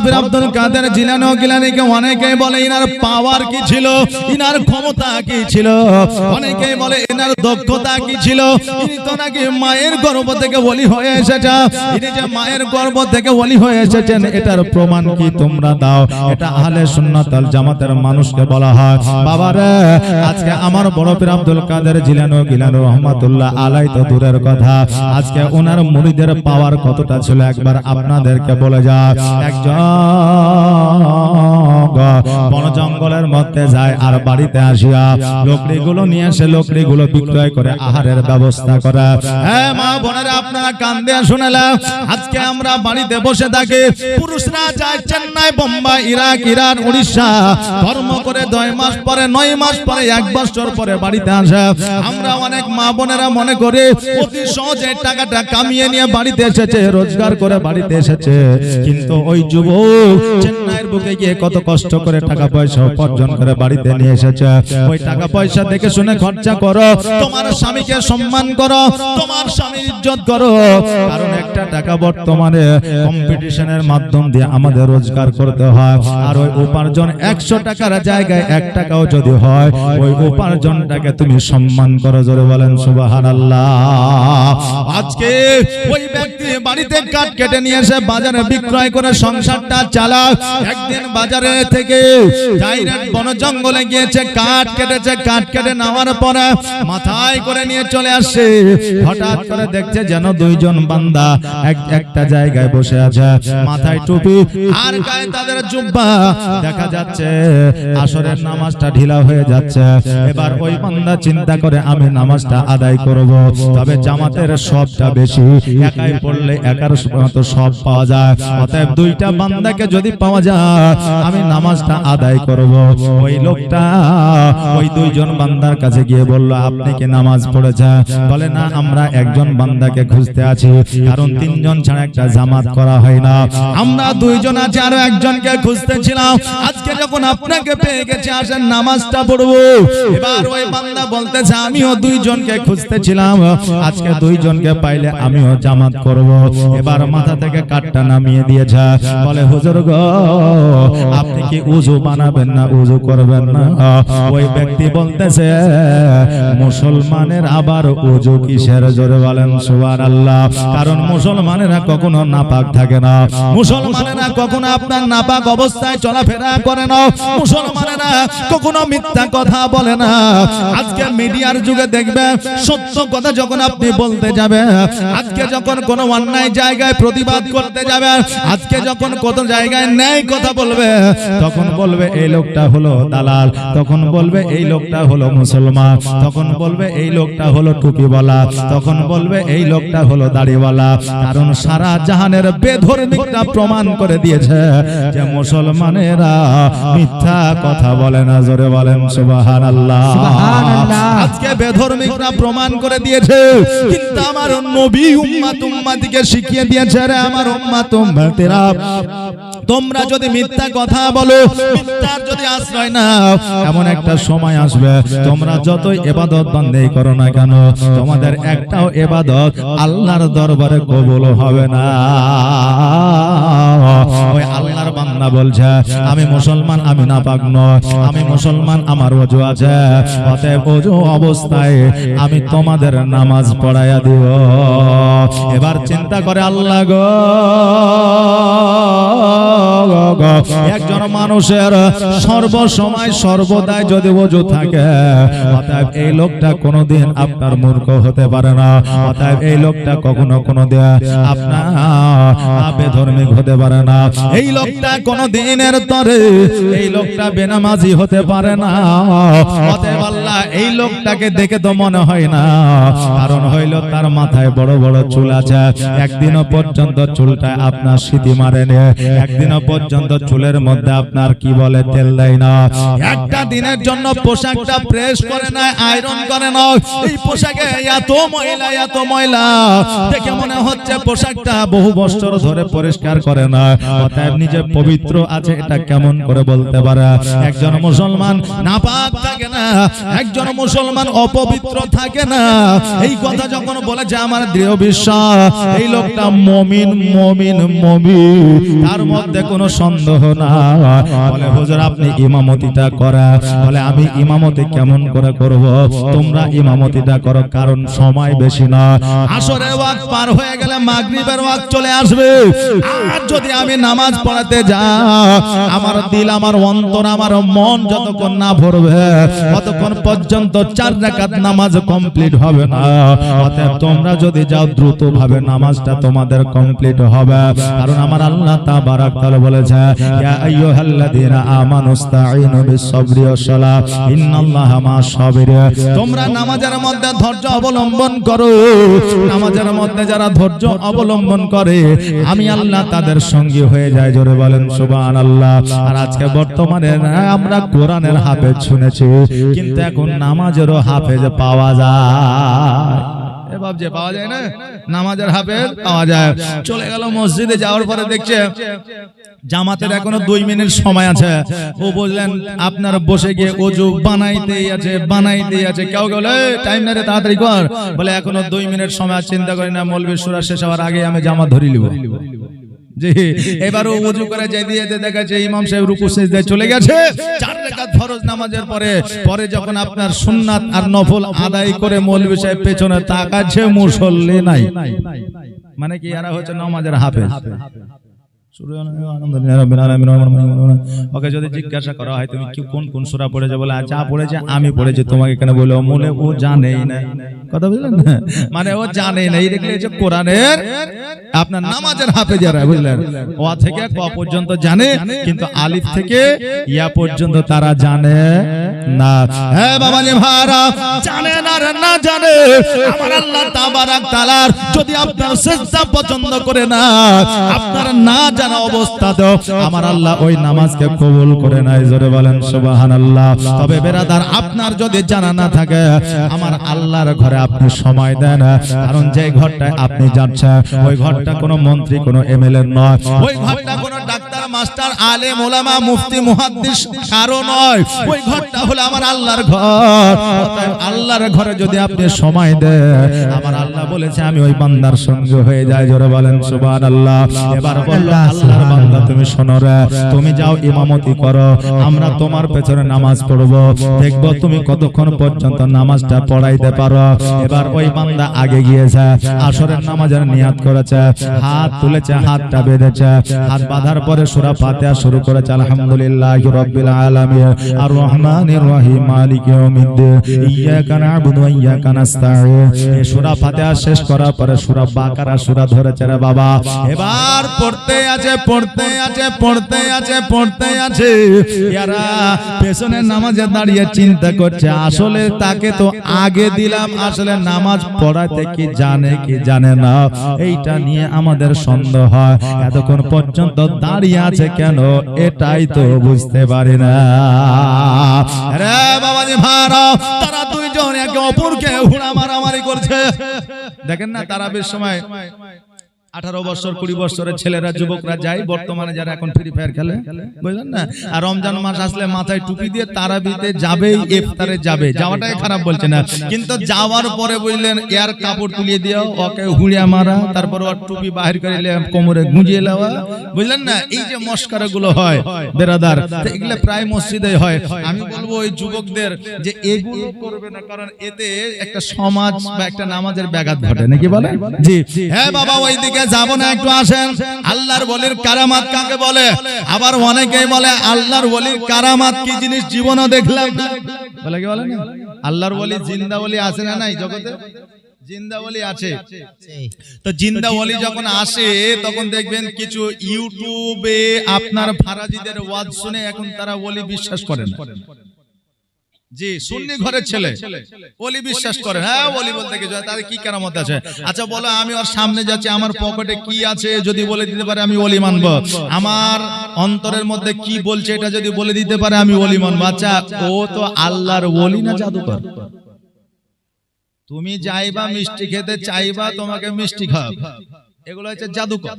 পীর আব্দুল কাদের জিলানীকে অনেকেই বলে ইনার পাওয়ার কি ছিল, ইনার ক্ষমতা কি ছিল, অনেকেই বলে ইনার দক্ষতা কি ছিল। ইনি তো নাকি মায়ের গর্ভ থেকে ওলি হয়ে এসেছে। ইনি যে মায়ের গর্ভ থেকে ওলি হয়ে এসেছেন এটার প্রমাণ কি তোমরা দাও। এটা আহলে সুন্নাত ওয়াল জামাতের মানুষকে বলা হয়। বাবারে আজকে আমার বড় পীর আব্দুল কাদের জিলানী রহমাতুল্লাহ আলাইহি তো দূরের কথা, আজকে ওনার মুরিদের পাওয়ার কতটা ছিল একবার আপনাদেরকে বলে যায়। একজন বন জঙ্গলের মধ্যে যায় আর বাড়িতে আসিয়া লকড়িগুলো নিয়ে এসে লকড়িগুলো বিক্রয় করে আহারের ব্যবস্থা করে। হ্যাঁ মা বোনেরা আপনারা কান দিয়ে শুনেলেন, আজকে আমরা বাড়িতে বসে থাকি, পুরুষরা যায় চেন্নাই, বোম্বাই, ইরাক, ইরান, উড়িষ্যা কর্ম করে 2 মাস পরে 9 মাস পরে 1 বছর পরে বাড়িতে আসে। আমরা অনেক মা বোনেরা মনে করে অতি সহজে টাকাটা কামিয়ে নিয়ে বাড়িতে এসেছে, রোজগার করে বাড়িতে এসেছে, কিন্তু ওই যুবক চেন্নাইয়ের বুকে গিয়ে কত কষ্ট করে টাকা পয়সা উপার্জন করে বাড়িতে নিয়ে এসেছে। ওই টাকা পয়সা দেখে শুনে খরচা করো, তোমার স্বামীকে সম্মান করো, তোমার স্বামীর ইজ্জত করো, কারণ একটা টাকা বর্তমানে কম্পিটিশনের মাধ্যম দিয়ে আমাদের রোজগার করতে হয়। আর ওই উপার্জন 100 টাকার জায়গায় 1 টাকাও যদি হয় ওই উপার্জনটাকে তুমি সম্মান করো। জোরে বলেন সুবহানাল্লাহ। আজকে ওই ব্যক্তি বাড়িতে কাঠ কেটে নিয়ে এসে বাজারে বিক্রয় করে সংসারটা চালায়। একদিন বাজারে থেকে ডাইরেক্ট বন জঙ্গলে গিয়েছে, কাঠ কেটেছে, কাঠ কেটে নেওয়ার পরে মাথায় করে নিয়ে চলে আসছে। হঠাৎ করে দেখছে যেন 2 জন বান্দা একটা জায়গায় বসে আছে, মাথায় টুপি আর গায়ে তাদের জুব্বা, দেখা যাচ্ছে আসরের নামাজটা ঢিলা হয়ে যাচ্ছে। এবার ওই বান্দা চিন্তা করে আমি নামাজটা আদায় করব, তবে জামাতের সবটা বেশি, একাই পড়লে একার মতো সব পাওয়া যায়, অতএব 2টা বান্দাকে যদি পাওয়া যায় আমি নামাজটা আদায় করব। ওই লোকটা ওই 2 জন বান্দার কাছে গিয়ে বলল আপনি কি নামাজ পড়েছেন? বলে না, আমরা একজন বান্দাকে খুঁজতে আছি, কারণ 3 জন ছাড়া একটা জামাত করা হয় না, আমরা 2 জন আছি আরো একজনকে খুঁজতেছিলাম, আজকে যখন আপনাকে পেয়ে গেছি আসেন নামাজটা পড়বো। এবার ওই বান্দা বলতেছে আমিও 2 জনকে খুঁজতেছিলাম, আজকে 2 জনকে পাইলে আমিও জামাত করব। এবার মাথা থেকে কাঠটা নামিয়ে দিয়েছে, বলে হুজুর গো আপনি কি উযু বানাবেন না উযু করবেন না? ওই ব্যক্তি বলতেছে মুসলমানের আবার উযু কিসের? জোরে বলেন সুবহানাল্লাহ। কারণ মুসলমানেরা কখনো নাপাক থাকে না, মুসলমানেরা কখনো আপনার নাপাক অবস্থায় চলাফেরা করে না, মুসলমানেরা কখনো মিথ্যা কথা বলে না। আজকে মিডিয়ার যুগে দেখবে সত্য কথা যখন আপনি বলতে যাবেন, আজকে যখন কোনো অন্যায় জায়গায় প্রতিবাদ করতে যাবেন, আজকে যখন কত জায়গায় ন্যায় কথা বলবে, তখন বলবে এই লোকটা হলো দালাল, তখন বলবে এই লোকটা হলো মুসলমান, তখন বলবে এই লোকটা হলো টুপিওয়ালা, তখন বলবে এই লোকটা হলো দাড়িওয়ালা। কারণ সারা জাহানের বেধর্মিকরা প্রমাণ করে দিয়েছে যে মুসলমানেরা মিথ্যা কথা বলে না। জোরে বলেন সুবহানাল্লাহ। আজকে বেধর্মিকরা প্রমাণ করে দিয়েছে, কিন্তু আমার নবী উম্মতিকে শিখিয়ে দিয়েছে রে আমার উম্মত উম্মতেরা, তোমরা যদি মিথ্যা কথা বলো, মিথ্যার যদি আশ্রয় নাও, এমন একটা সময় আসবে তোমরা যতই ইবাদত বন্দেগি করো না কেন তোমাদের একটাও ইবাদত আল্লাহর দরবারে কবুল হবে না। ওই আল্লাহর বান্দা বলছে আমি মুসলমান, আমি নাপাক নয়, আমি মুসলমান, আমার ওযু আছে, অতএব ওযু অবস্থায় আমি তোমাদের নামাজ পড়াইয়া দিব। এবার চিন্তা করে আল্লাহ গো, একজন মানুষের সর্বসময় সর্বদাই যদি ওযু থাকে, অতএব এই লোকটা কোনোদিন আপনার মূর্খ হতে পারে না, অতএব এই লোকটা কখনো কোনোদিন আপনার বেধর্মিক হতে পারে না, এই লোকটা কোনোদিনের তরে এই লোকটা বেনামাজি হতে পারে না। অতএব আল্লাহ এই লোকটাকে দেখে তো মনে হয় না, কারণ হইল তার মাথায় বড় বড় চুল আছে, একদিনও পর্যন্ত চুলটা আপনার সিঁথি মারেনি, একদিনও পর্যন্ত চুলের মধ্যে আপনার কি বলে তেল দেয় না, একটা দিনের জন্য পোশাকটা প্রেস করে না, আয়রন করে না, এই পোশাকে এত ময়লা দেখে মনে হচ্ছে পোশাকটা বহু বছর ধরে পরিষ্কার করে না। অতএব নিজে পবিত্র আছে এটা কেমন করে বলতে পারে? একজন মুসলমান নাপাক থাকে না, একজন মুসলমান অপবিত্র থাকে না, এই কথা যখন বলেছে আমার দৃঢ় বিশ্বাস এই লোকটা মুমিন, তার মধ্যে কোনো সন্দেহ না। বলে হুজুর আপনি ইমামতিটা করা। বলে আমি ইমামতি কেমন করে করব? তোমরা ইমামতিটা করো, কারণ সময় বেশি না। আসরের ওয়াক্ত পার হয়ে গেলে মাগরিবের ওয়াক্ত চলে আসবে। আর যদি আমি নামাজ পড়াতে যাই, আমার দিল, আমার অন্তর, আমার মন যতক্ষণ না ভরবে ততক্ষণ পর্যন্ত 4 রাকাত নামাজ কমপ্লিট হবে না। অতএব তোমরা যদি যাও দ্রুত ভাবে নামাজটা তোমাদের কমপ্লিট হবে। কারণ আমার আল্লাহ তাবারাক তাআলা বলেছে, ইয়া আইয়ুহাল্লাযীনা আমানুস্তাঈনু বিস-সাবরি ওয়াস-সালাহ ইন্নাল্লাহা মা'আস-সাবিরিন। তোমরা নামাজের মধ্যে ধৈর্য অবলম্বন করো। নামাজের মধ্যে যারা ধৈর্য অবলম্বন করে আমি আল্লাহ তাদের সঙ্গী হয়ে যায়। জোরে বলেন সুবহানাল্লাহ। আর আজকে বর্তমানে আমরা কোরআনের হাফেজ শুনেছি, কিন্তু এখন নামাজেরও হাফেজ পাওয়া যায়। যে পাওয়া যায় না, নামাজের হাফেজ পাওয়া যায়। চলে গেল মসজিদে, যাওয়ার পরে দেখছে জামাতের এখনো 2 মিনিট সময় আছে। ও বললেন আপনার বসে গিয়ে ওযু বানাইতেই আছে। কেউ বলে টাইম না রে, তাড়াতাড়ি কর। বলে এখনো 2 মিনিট সময় আছে, চিন্তা করি না মৌলবী সূরা শেষ হওয়ার আগে আমি জামাত ধরে নিব। জি, এবারে ওযু করে যেতে দেখাচ্ছে ইমাম সাহেব রুকু সিজদায় চলে গেছে। 4 রাকাত ফরজ নামাজের পরে যখন আপনার সুন্নাত আর নফল আদায় করে মৌলবী সাহেব পেছনে তাকাচ্ছে, মুসল্লি নাই। মানে কি এরা হচ্ছে নামাজের হাফেজ। ওকে যদি জিজ্ঞাসা করা হয় তুমি কোন সূরা পড়েছো, বলে যা পড়েছে আমি পড়েছি, তোমাকে কেন বললো? মনে ও জানেই না। কথা বুঝলেন? মানে ও জানেই না। এই দেখলে যে কোরআনের আপনার নামাজের হাফেজারা, বুঝলেন, ও থেকে ক পর্যন্ত জানে, কিন্তু আলিফ থেকে ইয়া পর্যন্ত তারা জানে না। হ্যাঁ বাবা জি ভাইরা, জানে না রে না জানে, আমার আল্লাহ তাবারাক তাআলা যদি আপনার সিজদা পছন্দ করে না, আপনার না জানা অবস্থাতেও আমার আল্লাহ ওই নামাজকে কবুল করে নাই। জোরে বলেন সুবহানাল্লাহ। তবে বেরাদার, আপনার যদি জানা না থাকে, আমার আল্লাহর ঘরে আপনি সময় দেন, কারণ যে ঘরটায় আপনি যাচ্ছেন ওই ঘরটা কোনো মন্ত্রী, কোনো এমএলএ নয়। ওই ঘরটা কোনো ডাক্তার, মাস্টার, আলেম, ওলামা, মুফতি, মুহাদ্দিস কারো নয়। ওই ঘরটা হলো আমার আল্লাহর ঘর। আল্লাহর ঘরে যদি আপনি সময় দেন, আমার আল্লাহ বলেছে আমি ওই বান্দার সঙ্গে হয়ে যাই। জোরে বলেন সুবহানাল্লাহ। এবার বললো আল্লাহর বান্দা তুমি শোনো রে, তুমি যাও ইমামতি করো, আমরা তোমার পেছনে নামাজ পড়বো, দেখবো তুমি কতক্ষণ পর্যন্ত নামাজটা পড়াইতে পারো। এবার ওই বান্দা আগে গিয়েছে, আসরের নামাজের নিয়াত করেছে, হাত তুলেছে, হাতটা বেঁধেছে। হাত বাঁধার পরে সূরা ফাতিহা শুরু করেছে, আলহামদুলিল্লাহি রাব্বিল আলামিন আর রহমানির রহিম মালিকি ইয়াউমিদ্দিন ইয়্যাকা না'বুদু ওয়া ইয়্যাকা নাস্তাঈন। এই সূরা ফাতিহা শেষ করার পরে সূরা বাকারা সূরা ধরেছে রে বাবা। এবার পড়তে আছে। এরা পেছনে নামাজে দাঁড়িয়ে চিন্তা করছে, আসলে তাকে তো আগে দিলাম, আসলে নামাজ পড়াতে কি জানে না, এইটা নিয়ে আমাদের সন্দেহ হয়। এতক্ষণ পর্যন্ত দাঁড়িয়ে আছে কেন, এটাই তো বুঝতে পারি না। আরে বাবাজি ভাইরা, তারা দুইজন একে অপরকে হুড়া মারামারি করছে। দেখেন না, তারাবির সময় 18 বছর 20 বছরের ছেলেরা, যুবকরা যায়, বর্তমানে যারা এখন ফ্রি ফায়ার খেলে, বুঝলেন না। আর রমজান মাস আসলে মাথায় টুপি দিয়ে তারাবিতে যাবে, ইফতারে যাবে, যাওয়াটাই খারাপ বলছে না, কিন্তু যাওয়ার পরে বুঝলেন এর কাপড় তুলিয়ে দিও, ওকে হুড়িয়া মারা, তারপর ওর টুপি বাহির করে কোমরে গুঁজিয়ে নেওয়া, বুঝলেন না। এই যে মস্কারা গুলো হয় বেরাদার, এগুলো প্রায় মসজিদে হয়। আমি বলবো ওই যুবকদের যে এগুলো করবে না, কারণ এতে একটা সমাজ বা একটা নামাজের ব্যাঘাত ঘটে নাকি বলে। জি হ্যাঁ বাবা, ওই দিকে যাব না, একটু আসেন। আল্লাহর ওলির কারামাত কাকে বলে? আবার অনেকেই বলে আল্লাহর ওলির কারামাত কি জিনিস জীবনে দেখলাম না, বলে কি বলে না? আল্লাহর ওলি জিন্দা ওলি আছে না নাই জগতে? জিন্দা ওলি আছে। তো জিন্দা ওলি যখন আসে তখন দেখবেন কিছু ইউটিউবে আপনার ফারাজিদের ওয়াজ শুনে এখন তারা ওলি বিশ্বাস করেন। জি, সুন্নি ঘরের ছেলে ওলি বিশ্বাস করে। হ্যাঁ, ওলি বলতে কিছু, তাদের কি কেরামত আছে? আচ্ছা বলো, আমি ওর সামনে যাচ্ছি, আমার পকেটে কি আছে যদি বলে দিতে পারে আমি ওলি মানব। আমার অন্তরের মধ্যে কি বলছে এটা যদি বলে দিতে পারে আমি ওলি মানব। আচ্ছা, ও তো আল্লাহর ওলি না জাদুকর? তুমি যাইবা মিষ্টি খেতে, চাইবা তোমাকে মিষ্টি খাওয়াবে, এগুলো হচ্ছে জাদুকর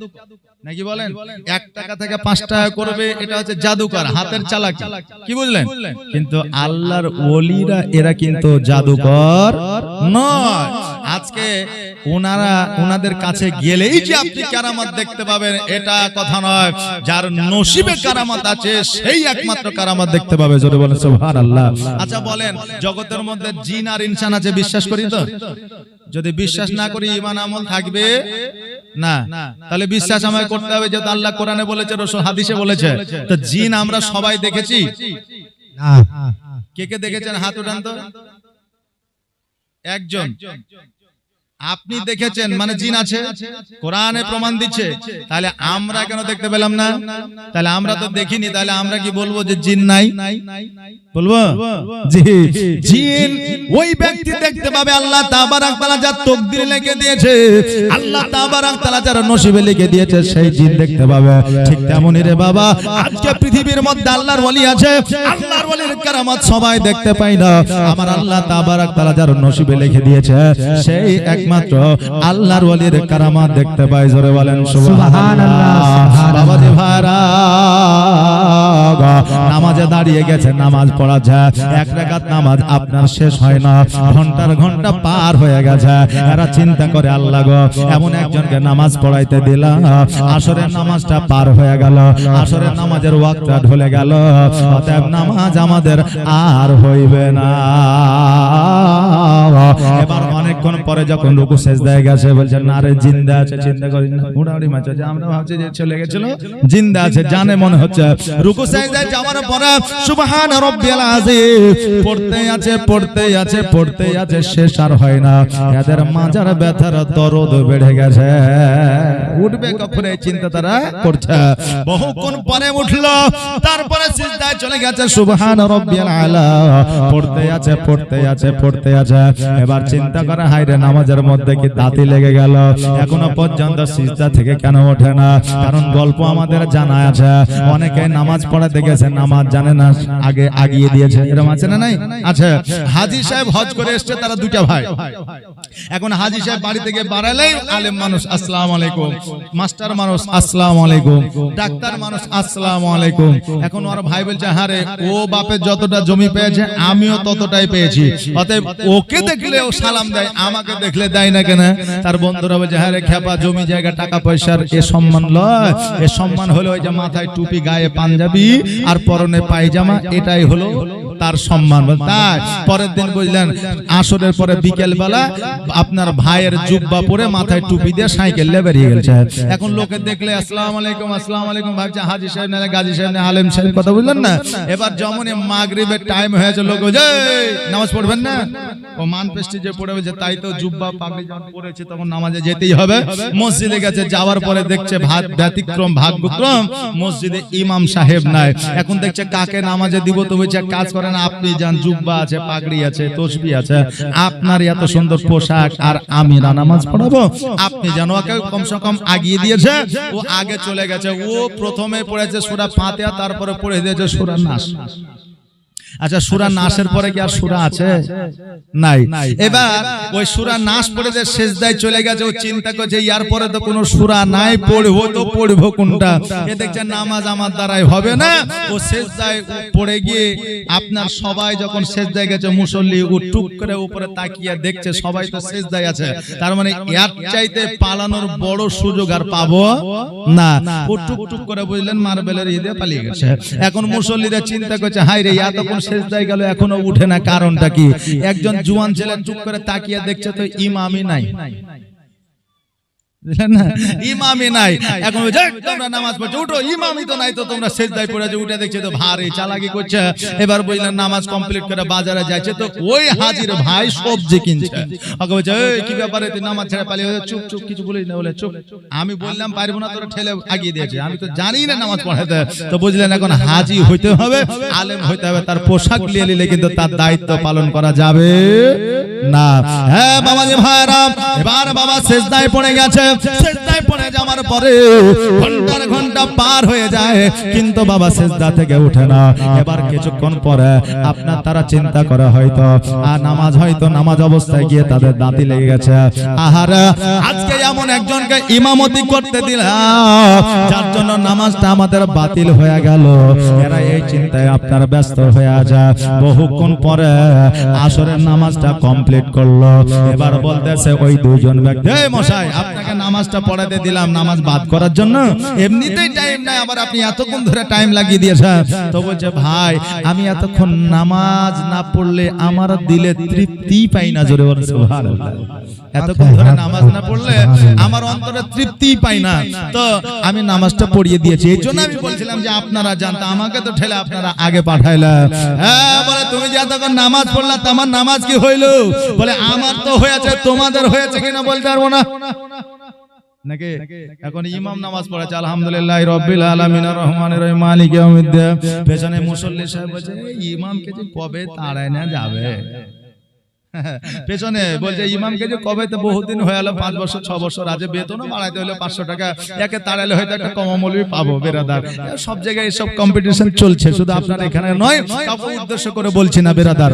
নাকি বলেন? 1 টাকা থেকে 5 টাকা করবে, এটা হচ্ছে জাদুকর, হাতের চালাকি, কি বুঝলেন? কিন্তু আল্লাহর ওলিরা এরা কিন্তু জাদুকর নয়। আজকে ওনাদের কাছে গেলেই যে আপনি কারামত দেখতে পাবেন এটা কথা নয়, যার নসিবে কারামত আছে সেই একমাত্র কারামত দেখতে পাবে। জোরে বলেন সুবহানাল্লাহ। আচ্ছা বলেন, জগতের মধ্যে জিন আর ইনসান আছে, বিশ্বাস করি তো? যদি বিশ্বাস না করি ঈমান আমল থাকবে না। তাহলে বিশ্বাস আমায় করতে হবে, যেহেতু আল্লাহ কোরআনে বলেছে, রাসূল হাদিসে বলেছে। তো জিন আমরা সবাই দেখেছি না? কে কে দেখেছেন হাত উঠান তো। একজন আপনি দেখেছেন মানে জিন আছে, কোরআনে প্রমাণ দিচ্ছে। তাহলে আমরা কেন দেখতে পেলাম না? তাহলে আমরা তো দেখিনি, তাহলে আমরা কি বলবো যে জিন নাই? বলবো জি, জিন ওই ব্যক্তি দেখতে পাবে আল্লাহ তাবারাক তাআলা যার তাকদীরে লিখে দিয়েছে, আল্লাহ তাবারাক তাআলা যার নসিবে লিখে দিয়েছে, সেই জিন দেখতে পাবে। ঠিক তেমনই রে বাবা, আজকে পৃথিবীর মধ্যে আল্লাহর ওলি আছে, আল্লাহর ওলির কারামত সবাই দেখতে পায় না। আমার আল্লাহ তাবারাক তাআলা যার নসিবে লিখে দিয়েছে, সেই একমাত্র আল্লাহর ওলির কারামত দেখতে পায়। জোরে বলেন সুবহানাল্লাহ। বাবা যে ভাইরা নামাজে দাঁড়িয়ে গেছে, নামাজ পড়া যায়, এক রাকাত নামাজ আপনার শেষ হয় না, ঘন্টার ঘন্টা পার হয়ে গেছে। এরা চিন্তা করে, আল্লাহ গো এমন একজনকে নামাজ পড়াইতে দিলাম, আসরের নামাজটা পার হয়ে গেল, আসরের নামাজের ওয়াক্তটা ঢলে গেল, অতএব নামাজ আমাদের আর হইবে না। এবার অনেকক্ষণ পরে যখন রুকু সেজদায় গেছে, বলছেন না রে জিন্দা আছে, চিন্তা করি না, উড়াউড়ি মাছ আছে, আমরা ভাবছি যে চলে গেছিল, জিন্দা আছে, জানে মনে হচ্ছে। রুকু সেজদায় যাওয়ার পরে সুবহান রাব্বিয়াল আযীম পড়তে আছে, পড়তে আছে, পড়তে আছে, শেষ আর হয় না। এদের মাজার ব্যথার দরদ বেড়ে গেছে, উঠবে কখন এই চিন্তা তারা করছে। বহুক্ষণ পরে উঠলো, তারপরে সিজদায় চলে গেছে, সুবহান রাব্বিয়াল আলা পড়তে আছে, পড়তে আছে, পড়তে আছে। এবার চিন্তা করে, হায় রে নামাজের মধ্যে কি দাঁতি লেগে গেল, এখনো পর্যন্ত সিজদা থেকে কেন ওঠে না? কারণ গল্প আমাদের জানা আছে, অনেকে নামাজ পড়া দেখেছে, নামাজ জানে না, আগে আগিয়ে দিয়েছে, এরকম আছে না নাই? আছে। হাজী সাহেব হজ করে এসেছে, তারা দুটা ভাই। এখন হাজী সাহেব বাড়ি থেকে বাড়ালেই আলেম মানুষ আসসালামু আলাইকুম, মাস্টার মানুষ আসসালামু আলাইকুম, ডাক্তার মানুষ আসসালামু আলাইকুম। এখন ওর ভাই বলছে, হ্যাঁ রে ও বাপের যতটা জমি পেয়েছে আমিও ততটাই পেয়েছি, অতএব ওকে দেখলে ও সালাম দেয়, আমাকে দেখলে দেয় না কেন? তার বন্ধুরা বলছে, হ্যাঁ রে খেপা, জমি জায়গা টাকা পয়সার এ সম্মান লয়, এ সম্মান হলো ওই যে মাথায় টুপি, গায়ে পাঞ্জাবি আর পরনে পায়জামা, এটাই হলো তার সম্মান। তাই পরের দিন বুঝলেন আসরের পরে বিকেল বেলা আপনার ভাইয়ের জুব্বা পরে মাথায় টুপি দিয়ে সাইকেল নিয়ে বেরিয়ে গেছে। এখন লোকে দেখলে আসসালামু আলাইকুম, আসসালামু আলাইকুম ভাবছে হাজী সাহেব না গাজী সাহেব না আলেম সাহেব, কথা বুঝলেন না? এবার যখনই মাগরিবের টাইম হয়েছে, লোক বলছে নামাজ পড়বেন না? ও মান পেস্টি যে পড়ে বলছে, তাই তো জুব্বা পাগড়ি যখন পড়েছে তখন নামাজে যেতেই হবে। মসজিদে গেছে, যাওয়ার পরে দেখছে ব্যতিক্রম ভাগ্যক্রম, মসজিদে ইমাম সাহেব নাই। এখন দেখছে কাকে নামাজে দিব, তো বলছে কাজ করেন আপনি যান, জুব্বা আছে, পাগড়ি আছে, তসবি আছে, আপনার এত সুন্দর পোশাক, আর আমি নামাজ পড়াবো, আপনি যেন। ওকে কমসে কম আগিয়ে দিয়েছে, ও আগে চলে গেছে। ও প্রথমে পড়েছে সূরা ফাতিহা, তারপরে পড়ে দিয়েছে সূরা নাস। আচ্ছা সূরা নাসের পরে কি আর সূরা আছে? নাই। এবার ওই সূরা নাস পড়ে যে সিজদায় চলে গেছে, ও চিন্তা করছে ইয়ার পরে তো কোনো সূরা নাই, পড়বো তো পড়বো কোনটা? এ দেখছে নামাজ আমার দ্বারাই হবে না। ও সিজদায় পড়ে গিয়ে আপনার সবাই যখন সিজদায় গেছে, মুসল্লি ও টুক করে উপরে তাকিয়ে দেখছে সবাই তো সিজদায় আছে, তার মানে এর চাইতে পালানোর বড় সুযোগ আর পাবো না। ও টুক টুক করে বুঝলেন মার্বেলের ঈদে পালিয়ে গেছে। এখন মুসল্লিরা চিন্তা করছে, হাই রে ইয়া তখন সেজদায় গেল, এখনো উঠে না, কারণটা কি? একজন জুয়ান ছেলে চুপ করে তাকিয়ে দেখছে, তো ইমামই নাই, ইমামই নাই। এখন তোমরা নামাজ পড়ছো, উঠো, ইমামই তো নাই, তো তোমরা সিজদায় পড়েছো, উঠে দেখছে তো ভারী চালাকি করছে। এবার বুঝলেন নামাজ কমপ্লিট করে বাজারে যাচ্ছে, তো ওই হাজির ভাই সবজি কিনছে। ওকে বলছে, এই কি ব্যাপারে তুই নামাজ ছেড়ে পালিয়ে? চুপ চুপ, কিছু বলিস না। বলে চুপ, আমি বললাম পারবো না, তোরা ঠেলে আগিয়ে দিয়েছে, আমি তো জানি না নামাজ পড়াতে। তো বুঝলেন এখন হাজি হইতে হবে, আলেম হইতে হবে, তার পোশাক নিয়ে নিলে কিন্তু তার দায়িত্ব পালন করা যাবে না। হ্যাঁ বাবাজি ভাইরা, এবার বাবা সিজদায় পড়ে গেছে, সিজদা সেজদায় পড়ে যাওয়ার পরে ঘন্টার ঘন্টা পার হয়ে যায়, কিন্তু বাবা সেজদা থেকে উঠে না। এবার কিছুক্ষণ পরে আপনার তারা চিন্তা করে হয়তো নামাজ অবস্থায় গিয়ে তাদের দাঁতি লেগে গেছে। আহারা, আজকে এমন একজনকে ইমামতি করতে দিলাম যার জন্য নামাজটা আমাদের বাতিল হয়ে গেল। এরা এই চিন্তায় আপনার ব্যস্ত হয়ে আছে। বহুক্ষণ পরে আসরের নামাজটা কমপ্লিট করলো। এবার বলতেছে ওই দুইজন ব্যক্তি, এই মশাই, আপনাকে নামাজটা পড়াতে দিলাম নামাজ বাদ করার জন্য, এমনিতেই টাইম নাই, আবার আপনি এতক্ষণ ধরে টাইম লাগিয়ে দিয়েছেন। তো বলছে, ভাই আমি এতক্ষণ নামাজ না পড়লে আমার দিলে তৃপ্তি পাই না। জোরে বলুন সুবহানাল্লাহ। এতক্ষণ ধরে নামাজ না পড়লে আমার অন্তরে তৃপ্তি পাই না, তো আমি নামাজটা পড়িয়ে দিয়েছি। এই জন্য আমি বলছিলাম যে আপনারা জানতে, আমাকে তো ঠেলে আপনারা আগে পাঠাইলেন। হ্যাঁ, বলে তুমি যে এতক্ষণ নামাজ পড়লা তোমার নামাজ কি হইল? বলে আমার তো হয়েছে, তোমাদের হয়েছে কিনা বলতে পারবো না। নাকি এখন ইমাম নামাজ পড়াচ্ছে আলহামদুলিল্লাহি রাব্বিল আলামিন আর রহমানির রহিম মালিকি ইয়াউমিদ্দিন, পেছনে মুসল্লি সাহেব বলছে ইমামকে যে কবে তাড়ায় না যাবে। পেছনে বলছে ইমামকে যে কবে, তো বহুদিন হয়ে গেল, 5 বছর 6 বছর আজ বেতনও বাড়াইতে হলে 500 টাকা, একে তাড়াইলে হয়তো একটা কম মৌলবি পাবো। বেরাদার, সব জায়গায় এসব কম্পিটিশন চলছে, শুধু আপনার এখানে নয়, কাউকে উদ্দেশ্য করে বলছি না বেরাদার।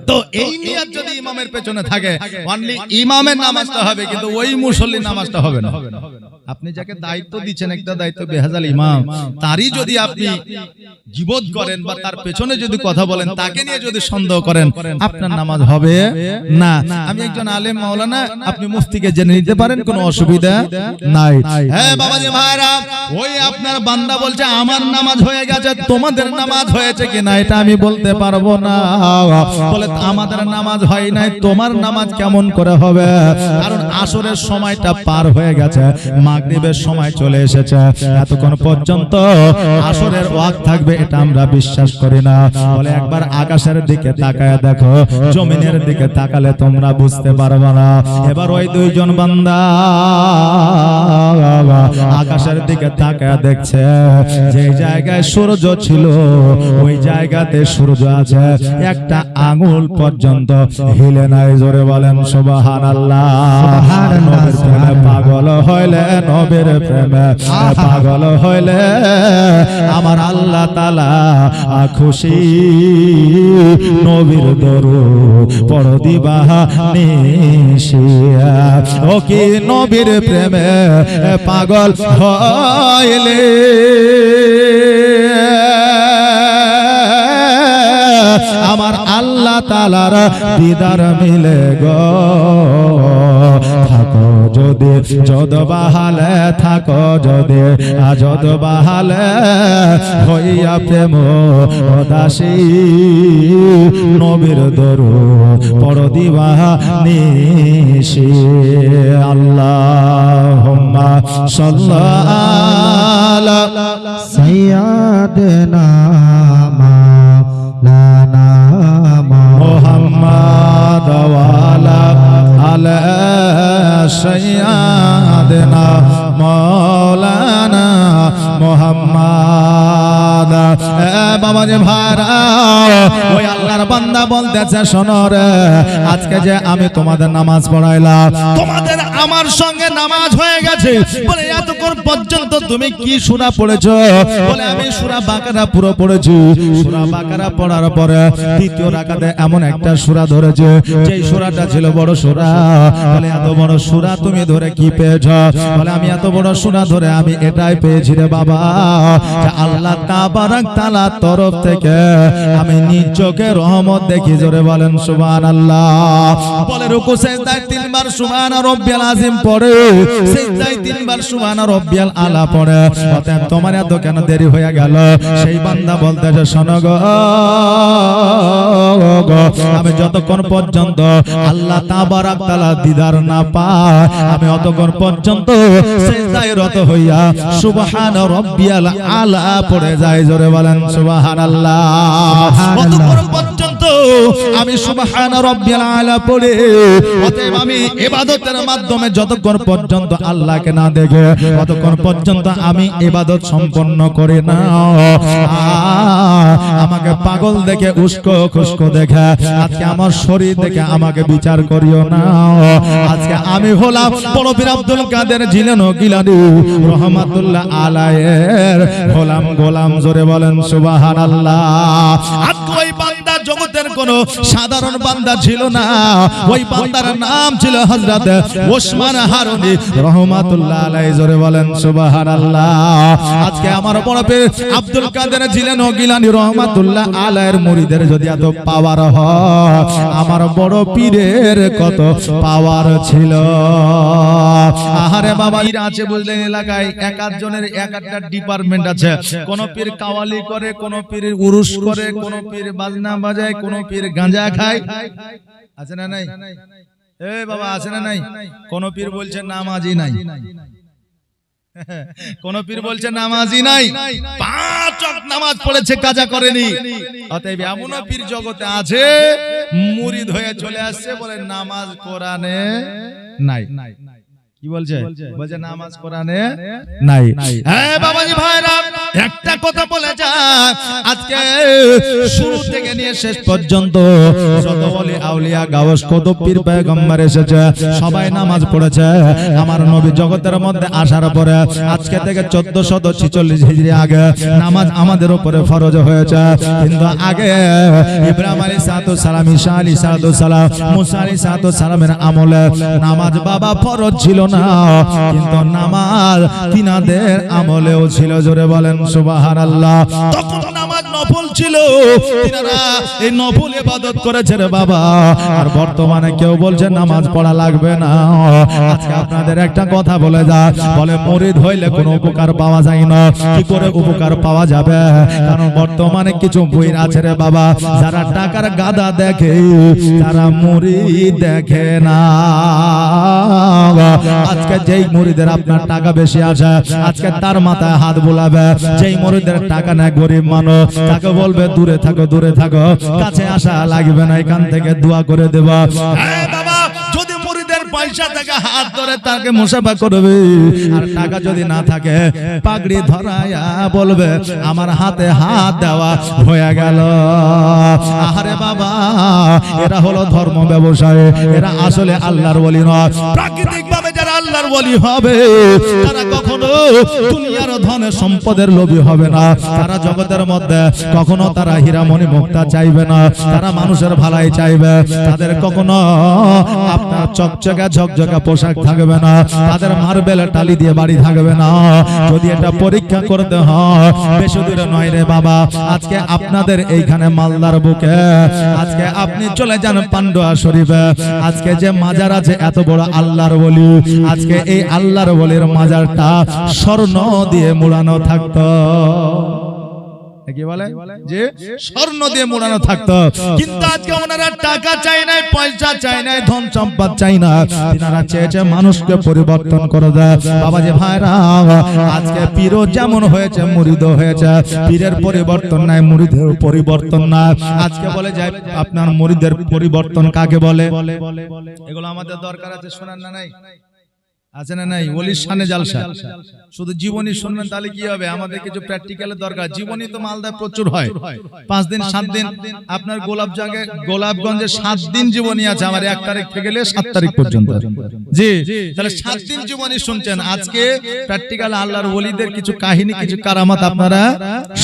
তো এই নিয়ত যদি ইমামের পেছনে থাকে, অনলি ইমামের নামাজটা হবে, কিন্তু ওই মুসল্লির নামাজটা হবে না। আপনি যাকে দায়িত্ব দিচ্ছেন, একটা দায়িত্ব বেহাজাল ইমাম, তারই যদি আপনি জীবত করেন বা তার পেছনে যদি কথা বলেন, তাকে নিয়ে যদি সন্দেহ করেন, আপনার নামাজ হবে না। আমি একজন আলেম মাওলানা, আপনি মুফতিকে জেনে নিতে পারেন, কোনো অসুবিধা নাই। হ্যাঁ বাবাজি ভাইরা, ওই আপনার বান্দা বলছে আমার নামাজ হয়ে গেছে, তোমাদের নামাজ হয়েছে কিনা এটা আমি বলতে পারবো না। বলে আমাদের নামাজ হয় নাই, তোমার নামাজ কেমন করে হবে? কারণ আসরের সময়টা পার হয়ে গেছে, মাগরিবের সময় চলে এসেছে, এতক্ষণ পর্যন্ত আসরের ওয়াক্ত থাকবে এটা আমরা বিশ্বাস করি না। বলে একবার আকাশের দিকে তাকায় দেখো, জমিনের দিকে তাকালে তোমরা বুঝতে পারবে না। এবার ওই দুইজন বান্দা আকাশের দিকে তাকায় দেখছে, যে জায়গায় সূর্য ছিল ওই জায়গাতে সূর্য আছে, একটা আঙুল পর্যন্ত হিলে নাই। জোরে বলেন সুবহানাল্লাহ। নবীর প্রেমে পাগল হইলে, নবীর প্রেমে পাগল হইলে আমার আল্লাহ তাআলা খুশি। নবীর দরুদ পড় দিবা নিশিয়া, ও কি নবীর প্রেমে পাগল হইলে আমার আল্লাহ তাআলার দিদার মিলে গো। থাকো যদি যদ বাহালে, থাকো যদি আজদ বাহালে, হইয়া প্রেম দাসী নবীর দরুদ পড় দিবা নিশি। আল্লাহুম্মা সাল্লি আলা সাইয়্যিদিনা মাওলানা মুহাম্মদ ওয়া আলা সাইয়্যিদিনা মাওলানা মুহাম্মদ। বাবাজি ভাইরা, ওই আল্লাহর বান্দা বলতেছে, শোনো রে, আজকে যে আমি তোমাদের নামাজ পড়াইলাম, তোমাদের আমার সঙ্গে নামাজ হয়ে গেছে। বলে এতক্ষণ পর্যন্ত তুমি কি সূরা পড়েছো? বলে আমি সূরা বাকারা পুরো পড়েছি। সূরা বাকারা পড়ার পরে দ্বিতীয় রাকাতে এমন একটা সূরা ধরেছে, যেই সূরাটা ছিল বড় সূরা। বলে এত বড় সূরা তুমি ধরে কি পেয়েছো? বলে আমি এত বড় সূরা ধরে আমি এটাই পেয়েছি রে বাবা, যে আল্লাহ তাবারক তাআলার তরফ থেকে আমি নিজ চোখে রহমত দেখি। জোরে বলেন সুবহানাল্লাহ। বলে রুকু সিজদায় 3 বার সুবহানা রাব্বিয়াল আযীম পড়ে, সিজদায় 3 বার সুবহানা রাব্বিয়াল আলা পড়ে। অতএব তোমার এত কেন দেরি হয়ে গেল? সেই বান্দা বলতেছে, শোনো গো, আমি যতক্ষণ পর্যন্ত আল্লাহ তাবারক তাআলা দিদার না পাই, আমি অতক্ষণ পর্যন্ত সিজদায় রত হইয়া সুবহানা রাব্বিয়াল আলা পড়ে যাই। জোরে বলেন সুবহানাল্লাহ। অতক্ষণ পর্যন্ত আমি সুবহানা রাব্বিয়াল আলা পড়ে, অতএব আমি ইবাদতের মাধ্যমে যতক্ষণ পর্যন্ত আল্লাহকে না দেখে ততক্ষণ পর্যন্ত আমি ইবাদত সম্পন্ন করি না। আমাকে পাগল দেখে উস্কো খুস্কো দেখে আজকে আমার শরীর দেখে আমাকে বিচার করিও না। আজকে আমি হলাম বড় পীর আব্দুল কাদের জিলানী গিলানি রহমাতুল্লাহ আলাইহির হলাম গোলাম। জোরে বলেন সুবহানাল্লাহ। আজকে ওই বান্দা জগতের কোন সাধারণ বান্দা ছিল না, ওই বান্দার নাম ছিল হযরত ওসমান হারুনি রহমাতুল্লাহ আলাইহি। জোরে বলেন সুবহানাল্লাহ। আজকে আমার বড় পীর আব্দুল কাদের জিলানী গিলানি রহমাতুল্লাহ আলাইহির মুরিদের যদি এত পাওয়ার হয়, আমার বড় পীরের কত পাওয়ার ছিল। আহারে বাবা, পীর আছে বুঝলেন, এলাকায় এক আধজনের এক একটা ডিপার্টমেন্ট আছে। কোন পীর কাওয়ালি করে, কোন পীর উরুস করে, কোন পীর বাজনা বাজায়, কোন পীর গাঁজা খায়। আছে না নাই? এ বাবা আছে না নাই? কোন পীর বলছে নামাজি নাই, কোন পীর বলছে নামাজি নাই, 5 ওয়াক্ত নামাজ পড়েছে কাজা করেনি। অতএব এমন পীর জগতে আছে মুরিদ হয়ে চলে আসছে, বলে নামাজ কোরআনে নাই। কি বলছে? বলছে নামাজ কোরআনে নাই। হ্যাঁ বাবাজি ভাইরা, একটা কথা বলে যায়, আজকে শুরু থেকে নিয়ে শেষ পর্যন্ত যত ওলি আউলিয়া গাওস কত পীর পয়গম্বর এসেছে, সবাই নামাজ পড়েছে। আমার নবী জগতের মধ্যে আসার পরে আজকে থেকে 1446 হিজরি আগে নামাজ আমাদের উপরে ফরজ হয়েছে। কিন্তু আগে ইব্রাহিম আলাইহিস সালাম, ঈসা আলাইহিস সালাম, মুসা আলাইহিস সালামের আমলে নামাজ বাবা ফরজ ছিল না, কিন্তু নামাজ তিনাদের আমলেও ছিল। জোরে বলেন সুবহানাল্লাহ। তখন নামাজ নফল ছিল, তিনারা এই নফল ইবাদত করেছে রে বাবা। আর বর্তমানে কেউ বলছে নামাজ পড়া লাগবে না। আজকে আপনাদের একটা কথা বলে যায়, বলে মুরিদ হইলে কোনো উপকার পাওয়া যায় না। কি করে উপকার পাওয়া যাবে? কারণ বর্তমানে কিছু বই আছে রে বাবা, যারা টাকার গাদা দেখে, তারা মুরিদ দেখে না। আজকে যেই মুরিদের আপনার টাকা বেশি আছে, আজকে তার মাথায় হাত বুলাবে। যেই মুরিদের টাকা না, গরিব মানুষ, তাকে বলবে দূরে থাকো, দূরে থাকো, কাছে আসা লাগবে না, এখান থেকে দোয়া করে দেব। বাবা, যদি মুরিদের পয়সা থেকে হাত ধরে তাকে মুসাফা করবে, আর টাকা যদি না থাকে পাগড়ি ধরায়া বলবে আমার হাতে হাত দেওয়া হয়ে গেল। আরে বাবা, এরা হলো ধর্ম ব্যবসায়ী, এরা আসলে আল্লাহর ওলি নয়। প্রাকৃতিক ভাবে যারা আল্লাহর ওলি হবে, তারা কখনো দুনিয়ার ধনে সম্পদের লোভী হবে না। তারা জগতের মধ্যে কখনো তারা হীরামণি মুক্তা চাইবে না, তারা মানুষের ভালাই চাইবে। তাদের কখনো আপনার চকচকা ঝকঝকা পোশাক থাকবে না, তাদের মার্বেল টালি দিয়ে বাড়ি থাকবে না। যদি এটা পরীক্ষা করতে হয়, বেশি দূরে নয় রে বাবা। আজকে আপনাদের এইখানে মালদার বুকে আজকে আপনি চলে যান পান্ডুয়া শরীফে, আজকে যে মাজার আছে এত বড় আল্লাহর ওলি, আজকে এই আল্লাহর ওলির মাজারটা স্বর্ণ দিয়ে মুড়ানো থাকতো। কি বলে? যে স্বর্ণ দিয়ে মুড়ানো থাকতো। কিন্তু আজকে ওনারা টাকা চাই নাই, পয়সা চাই নাই, ধন সম্পদ চাই না, তিনারা চেয়েছে মানুষকে পরিবর্তন করে দেয়। বাবাজি ভাইরা, আজকে পীরও যেমন হয়েছে মুরিদও হয়েছে। পীরের পরিবর্তন নাই, মুরিদের পরিবর্তন না। আজকে বলে যায় আপনার মুরিদের পরিবর্তন কাকে বলে? এগুলো আমাদের দরকার আছে, শোনার না নাই? আছে না নাই? ওলির শানে জালসা। শুধু জীবনী শুনবেন তাহলে কি হবে? আমাদের কিছু প্র্যাকটিক্যালের দরকার। জীবনী তো মালদায় প্রচুর হয়, 5 দিন 7 দিন। আপনার গোলাপগঞ্জে 7 দিন জীবনী আছে, আমার 1 তারিখ থেকে গেলে 7 তারিখ পর্যন্ত। জি, তাহলে 7 দিন জীবনী শুনছেন। আজকে প্র্যাকটিক্যাল আল্লাহর ওলিদের কিছু কাহিনী, কিছু কারামাত আপনারা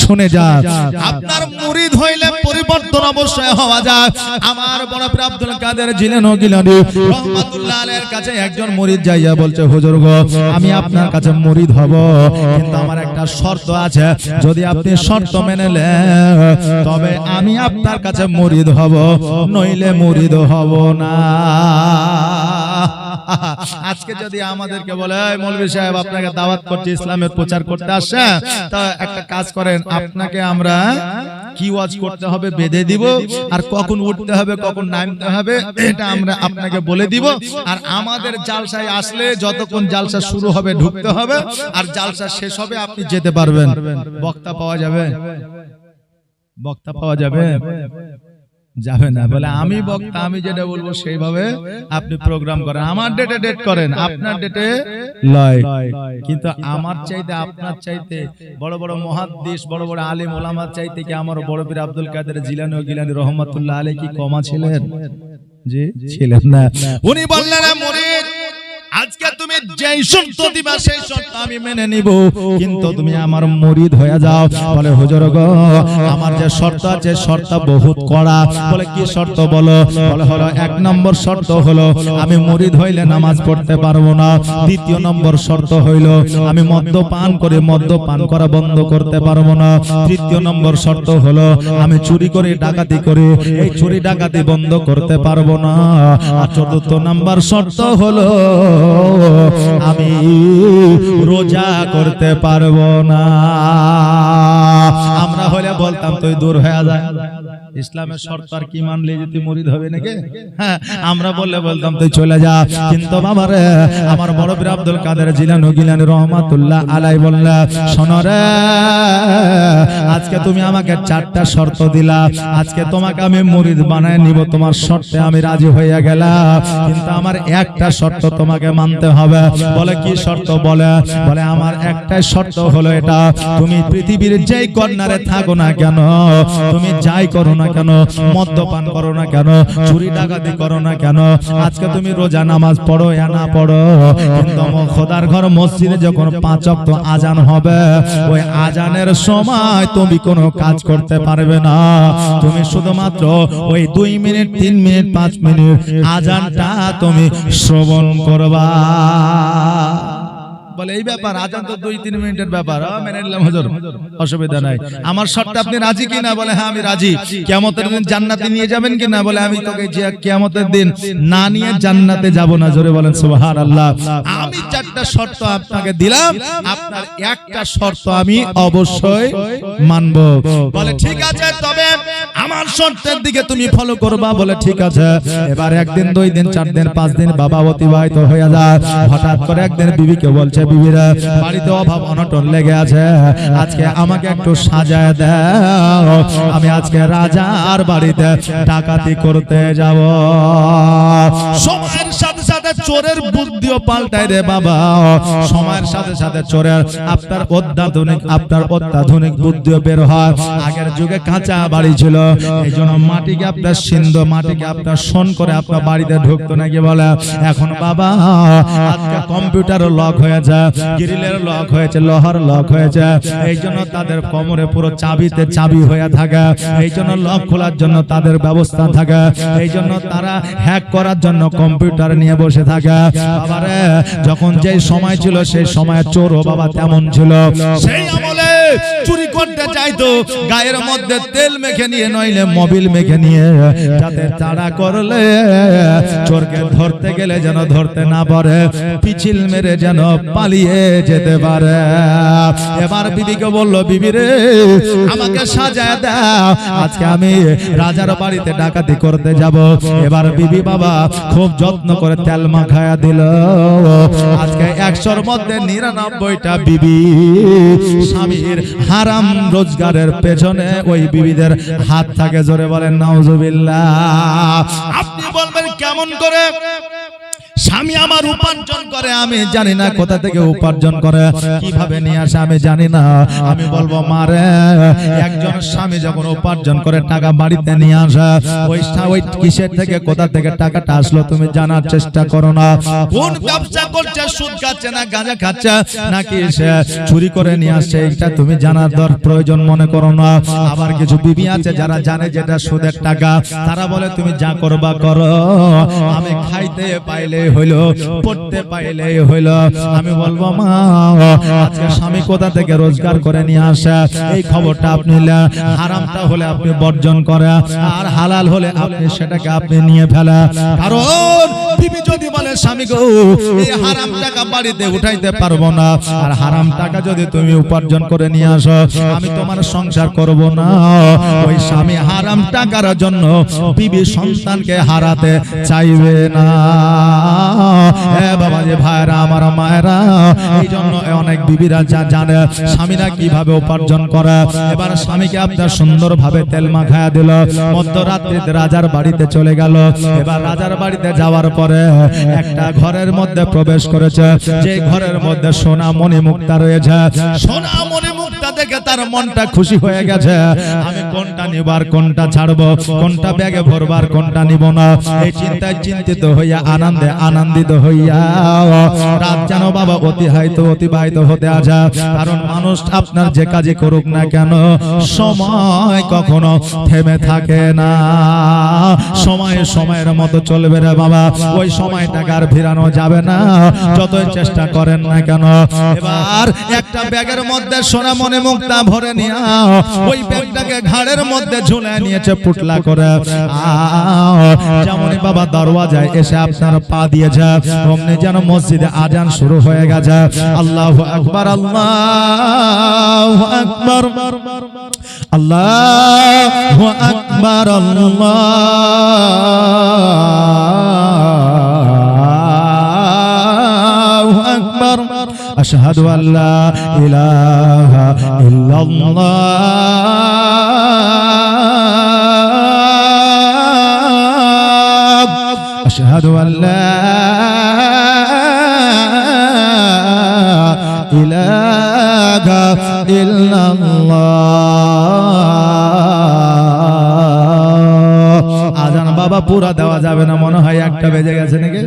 শুনে যান। আপনার মুরিদ হইলে পরিবর্তন অবশ্যই হওয়া যায়। আমার বড় পীর আব্দুল কাদের জিলানী গিলানি রহমাতুল্লাহ আলাইহির কাছে একজন মুরিদ যাইয়া বলছে, হুজুর গো, আমি আপনার কাছে মুরিদ হব, কিন্তু আমার একটা শর্ত আছে। যদি আপনি শর্ত মেনে নেন তবে আমি আপনার কাছে মুরিদ হব, নইলে মুরিদ হব না। আজকে যদি আমাদেরকে বলে মৌলভী সাহেব আপনাকে দাওয়াত করছি, ইসলামের প্রচার করতে আসছে, তা একটা কাজ করেন, আপনাকে আমরা কি ওয়াজ করতে হবে বেঁধে দিব, আর কখন উঠতে হবে কখন নামতে হবে এটা আমরা আপনাকে বলে দিব। আর আমাদের জালসায় আসলে যতক্ষণ জালসা শুরু হবে ঢুকতে হবে, আর জালসা শেষ হবে আপনি যেতে পারবেন। বক্তা পাওয়া যাবে? বক্তা পাওয়া যাবে? যাবে না। বলে আমি বক্তা, আমি যেটা বলবো সেইভাবে আপনি প্রোগ্রাম করেন, আমার ডেটে ডেট করেন, আপনার ডেটে লয়। কিন্তু আমার চাইতে আপনার চাইতে বড় বড় মুহাদ্দিস, বড় বড় আলিম ওলামার চাইতে কি আমার বড় পীর আব্দুল কাদের জিলানী ও গিলানী রহমাতুল্লাহ আলাইহি কি কমা ছিলেন? জি ছিলেন না। উনি বললেন মুরিদ, আজকে তুমি যেই শর্ত দিবা সেই শর্ত আমি মেনে নিব, কিন্তু তুমি আমার মুরিদ হয়ে যাও। বলে হুজুর গো, আমার যে শর্ত আছে শর্ত বহুত কড়া। বলে কি শর্ত বলো? বলে হলো 1 নম্বর শর্ত হলো আমি মুরিদ হইলে নামাজ পড়তে পারবো না। 2 নম্বর শর্ত হইল আমি মদ্যপান করে মদ্যপান করা বন্ধ করতে পারবো না। 3 নম্বর শর্ত হলো আমি চুরি করে ডাকাতি করে এই চুরি ডাকাতি বন্ধ করতে পারবো না। আর 4 নম্বর শর্ত হলো আমি রোজা করতে পারবো না। আমরা হলে বলতাম তুই দূর হয়ে যা, ইসলামের শর্ত আর কি মানলে যে তুই মুরিদ হবে নাকি? হ্যাঁ, আমরা বললে বলতাম তুই চলে যা। কিন্তু বাবা রে, আমার বড় পীর আব্দুল কাদের জিলানী গিলানী রহমাতুল্লাহ আলাইহি বললেন, শোনো রে, আজকে তুমি আমাকে 4টা শর্ত দিলা, আজকে তোমাকে আমি মুরিদ বানায় নিব, তোমার শর্তে আমি রাজি হয়ে গেলাম, কিন্তু আমার একটা শর্ত তোমাকে মানতে হবে। বলে কি শর্ত? বলে আমার একটাই শর্ত হলো এটা, তুমি পৃথিবীর যেই কর্নারে থাকো না কেন, তুমি যাই করো না কেন, মদ্যপান করো না কেন, চুরি ডাকাতি করো না কেন, আজকে তুমি রোজা নামাজ পড়ো या না পড়ো, কিন্তু খোদার ঘর মসজিদে যখন 5 ওয়াক্ত আজান হবে, ওই আজানের সময় তুমি কোনো কাজ করতে পারবে না। তুমি শুধুমাত্র ওই 2 মিনিট 3 মিনিট 5 মিনিট আজানটা তুমি শ্রবণ করবা। বলে এই ব্যাপার, আজান তো 2-3 মিনিটের ব্যাপার, মেনে নিলাম হুজুর, অসুবিধা নাই। আমার শর্তে আপনি রাজি কিনা? বলে হ্যাঁ আমি রাজি। কিয়ামতের দিন জান্নাতে নিয়ে যাবেন কিনা? বলে আমি তোকে যে কিয়ামতের দিন না নিয়ে জান্নাতে যাব না। জোরে বলেন সুবহানাল্লাহ। আমি 4টা শর্ত আপনাকে দিলাম, আপনার একটা শর্ত আমি অবশ্যই মানব। বলে ঠিক আছে, তবে আমার শর্তের দিকে তুমি ফলো করবা। বলে ঠিক আছে। এবার 1 দিন 2 দিন 4 দিন 5 দিন বাবা অতিবাহিত হয়ে যায়। হঠাৎ করে একদিন বিবিকে বলছে, বিবিরা বাড়িতে অভাব অনটন লেগে আছে, আজকে আমাকে একটু সাজায় দাও, আমি আজকে রাজার বাড়িতে ডাকাতি করতে যাব। সময়ের সাথে সাথে চোরের বুদ্ধিও পাল্টায় রে বাবা, সময়ের সাথে সাথে চোরের আপনার অত্যাধুনিক বুদ্ধিও বের হয়। আগের যুগে কাঁচা বাড়ি ছিল, এই জন্য মাটিকে আপনার সিন্ধু, মাটিকে আপনার শোন করে আপনার বাড়িতে ঢুকতো নাকি বলে। এখন বাবা আজকে কম্পিউটারও লক হয়েছে, গ্রিলের লক হয়েছে, লোহার লক হয়েছে, এই জন্য তাদের কোমরে পুরো চাবিতে চাবি হয়ে থাকে, এই জন্য লক খোলার জন্য তাদের ব্যবস্থা থাকে, এই জন্য তারা হ্যাক করার জন্য কম্পিউটার নিয়ে বসে থাকে। বাবারে যখন যেই সময় ছিল সেই সময় চোরও বাবা তেমন ছিল। সেই আমলে চুরি করতে চাইতো গায়ের মধ্যে তেল মেখে নিয়ে, নইলে মোবিল মেখে নিয়ে, যাতে তাড়া করলে চোরকে ধরতে গেলে যেন ধরতে না পারে, পিছিল মেরে যেন পালিয়ে যেতে পারে। এবার বিবিকে বলল, বিবি রে আমাকে সাজায় দাও, আজকে আমি রাজার বাড়িতে ডাকাতি করতে যাব। এবার বিবি বাবা খুব যত্ন করে তেল মাখায়া দিল। আজকে 100-র মধ্যে 99টা বিবি স্বামীর হারাম রোজগারের পেছনে ওই বিবিদের হাত থাকে। জোরে বলেন নাউজুবিল্লাহ। আপনি বলবেন কেমন করে? স্বামী আমার উপার্জন করে, আমি জানি না কোথা থেকে উপার্জন করে, কিভাবে নিয়ে আসে আমি জানি না। আমি বলবো মারে, একজন স্বামী যখন উপার্জন করে টাকা বাড়িতে নিয়ে আসে, ওই কিসের থেকে কোথা থেকে টাকাটা আসলো তুমি জানার চেষ্টা করো না। কোন ব্যবসা করছে, সুদ খাচ্ছে না গাঁজা খাচ্ছে, নাকি সে চুরি করে নিয়ে আসছে, এটা তুমি জানার প্রয়োজন মনে করো না। আবার কিছু বিবি আছে যারা জানে যেটা সুদের টাকা, তারা বলে তুমি যা করবা করো, আমি খাইতে পাইলে হইলো, পড়তে পাইলেই হইলো। আমি বলবো মা, আজকে স্বামী কোথা থেকে রোজগার করে নিয়ে আসে এই খবরটা আপনি, হারামটা হলে আপনি বর্জন করে, আর হালাল হলে আপনি সেটাকে আপনি নিয়ে ফেলা। কারণ বিবি যদি বলে স্বামী গো এই হারাম টাকা বাড়িতে উঠাইতে পারবো না, আর হারাম টাকা যদি তুমি উপার্জন করে নিয়ে আসো আমি তোমার সংসার করব না, ওই স্বামী হারাম টাকার জন্য বিবি সন্তানকে হারাতে চাইবে না। বাবা যে ভাইরা আমার মায়েরা, এই জন্য অনেক বিবিরা যা জানে স্বামীরা কিভাবে উপার্জন করে। এবার স্বামীকে আপনার সুন্দরভাবে তেল মাখায়া দিল, মধ্যরাত্রিতে রাজার বাড়িতে চলে গেল। এবার রাজার বাড়িতে যাওয়ার পরে একটা ঘরের মধ্যে প্রবেশ করেছে, যে ঘরের মধ্যে সোনা মণি মুক্তা রয়েছে। সোনা মণি মুক্তা দেখে তার মনটা খুশি হয়ে গেছে। আমি কোনটা নিবার কোনটা ছাড়বো, কোনটা ব্যাগে ভরবার কোনটা নিব না, এই চিন্তায় চিন্তিত হইয়া আনন্দে আনন্দিত হইয়া রাত যেন বাবা অতিবাহিত হতে আসা। কারণ মানুষ আপনার যে কাজে করুক না কেন সময় কখনো থেমে থাকে না, সময় সময়ের মতো চলবে রে বাবা, ওই সময়টাকে আর ফিরানো যাবে না যতই চেষ্টা করেন না কেন। এবার একটা ব্যাগের মধ্যে সোনা মণি মুক্তা ভরে নিয়ে ওই ব্যাগটাকে ঘাড়ের মধ্যে ঝুলে নিয়েছে পুটলা করে। যেমনই বাবা দরওয়াজায় এসে আপনার পা দিয়েছে অমনি যেন মসজিদে আজান শুরু হয়ে গেছে। আল্লাহু আকবার, আল্লাহু আকবার, আল্লাহু আকবার, আল্লাহু আকবার, আশহাদু আল্লা ইলাহা ইল্লাল্লাহ, আশহাদু আল্লা ইলাহা ইল্লাল্লাহ। আজান বাবা পুরা দেওয়া যাবে না, মনে হয় একটা বেজে গেছে নাকি?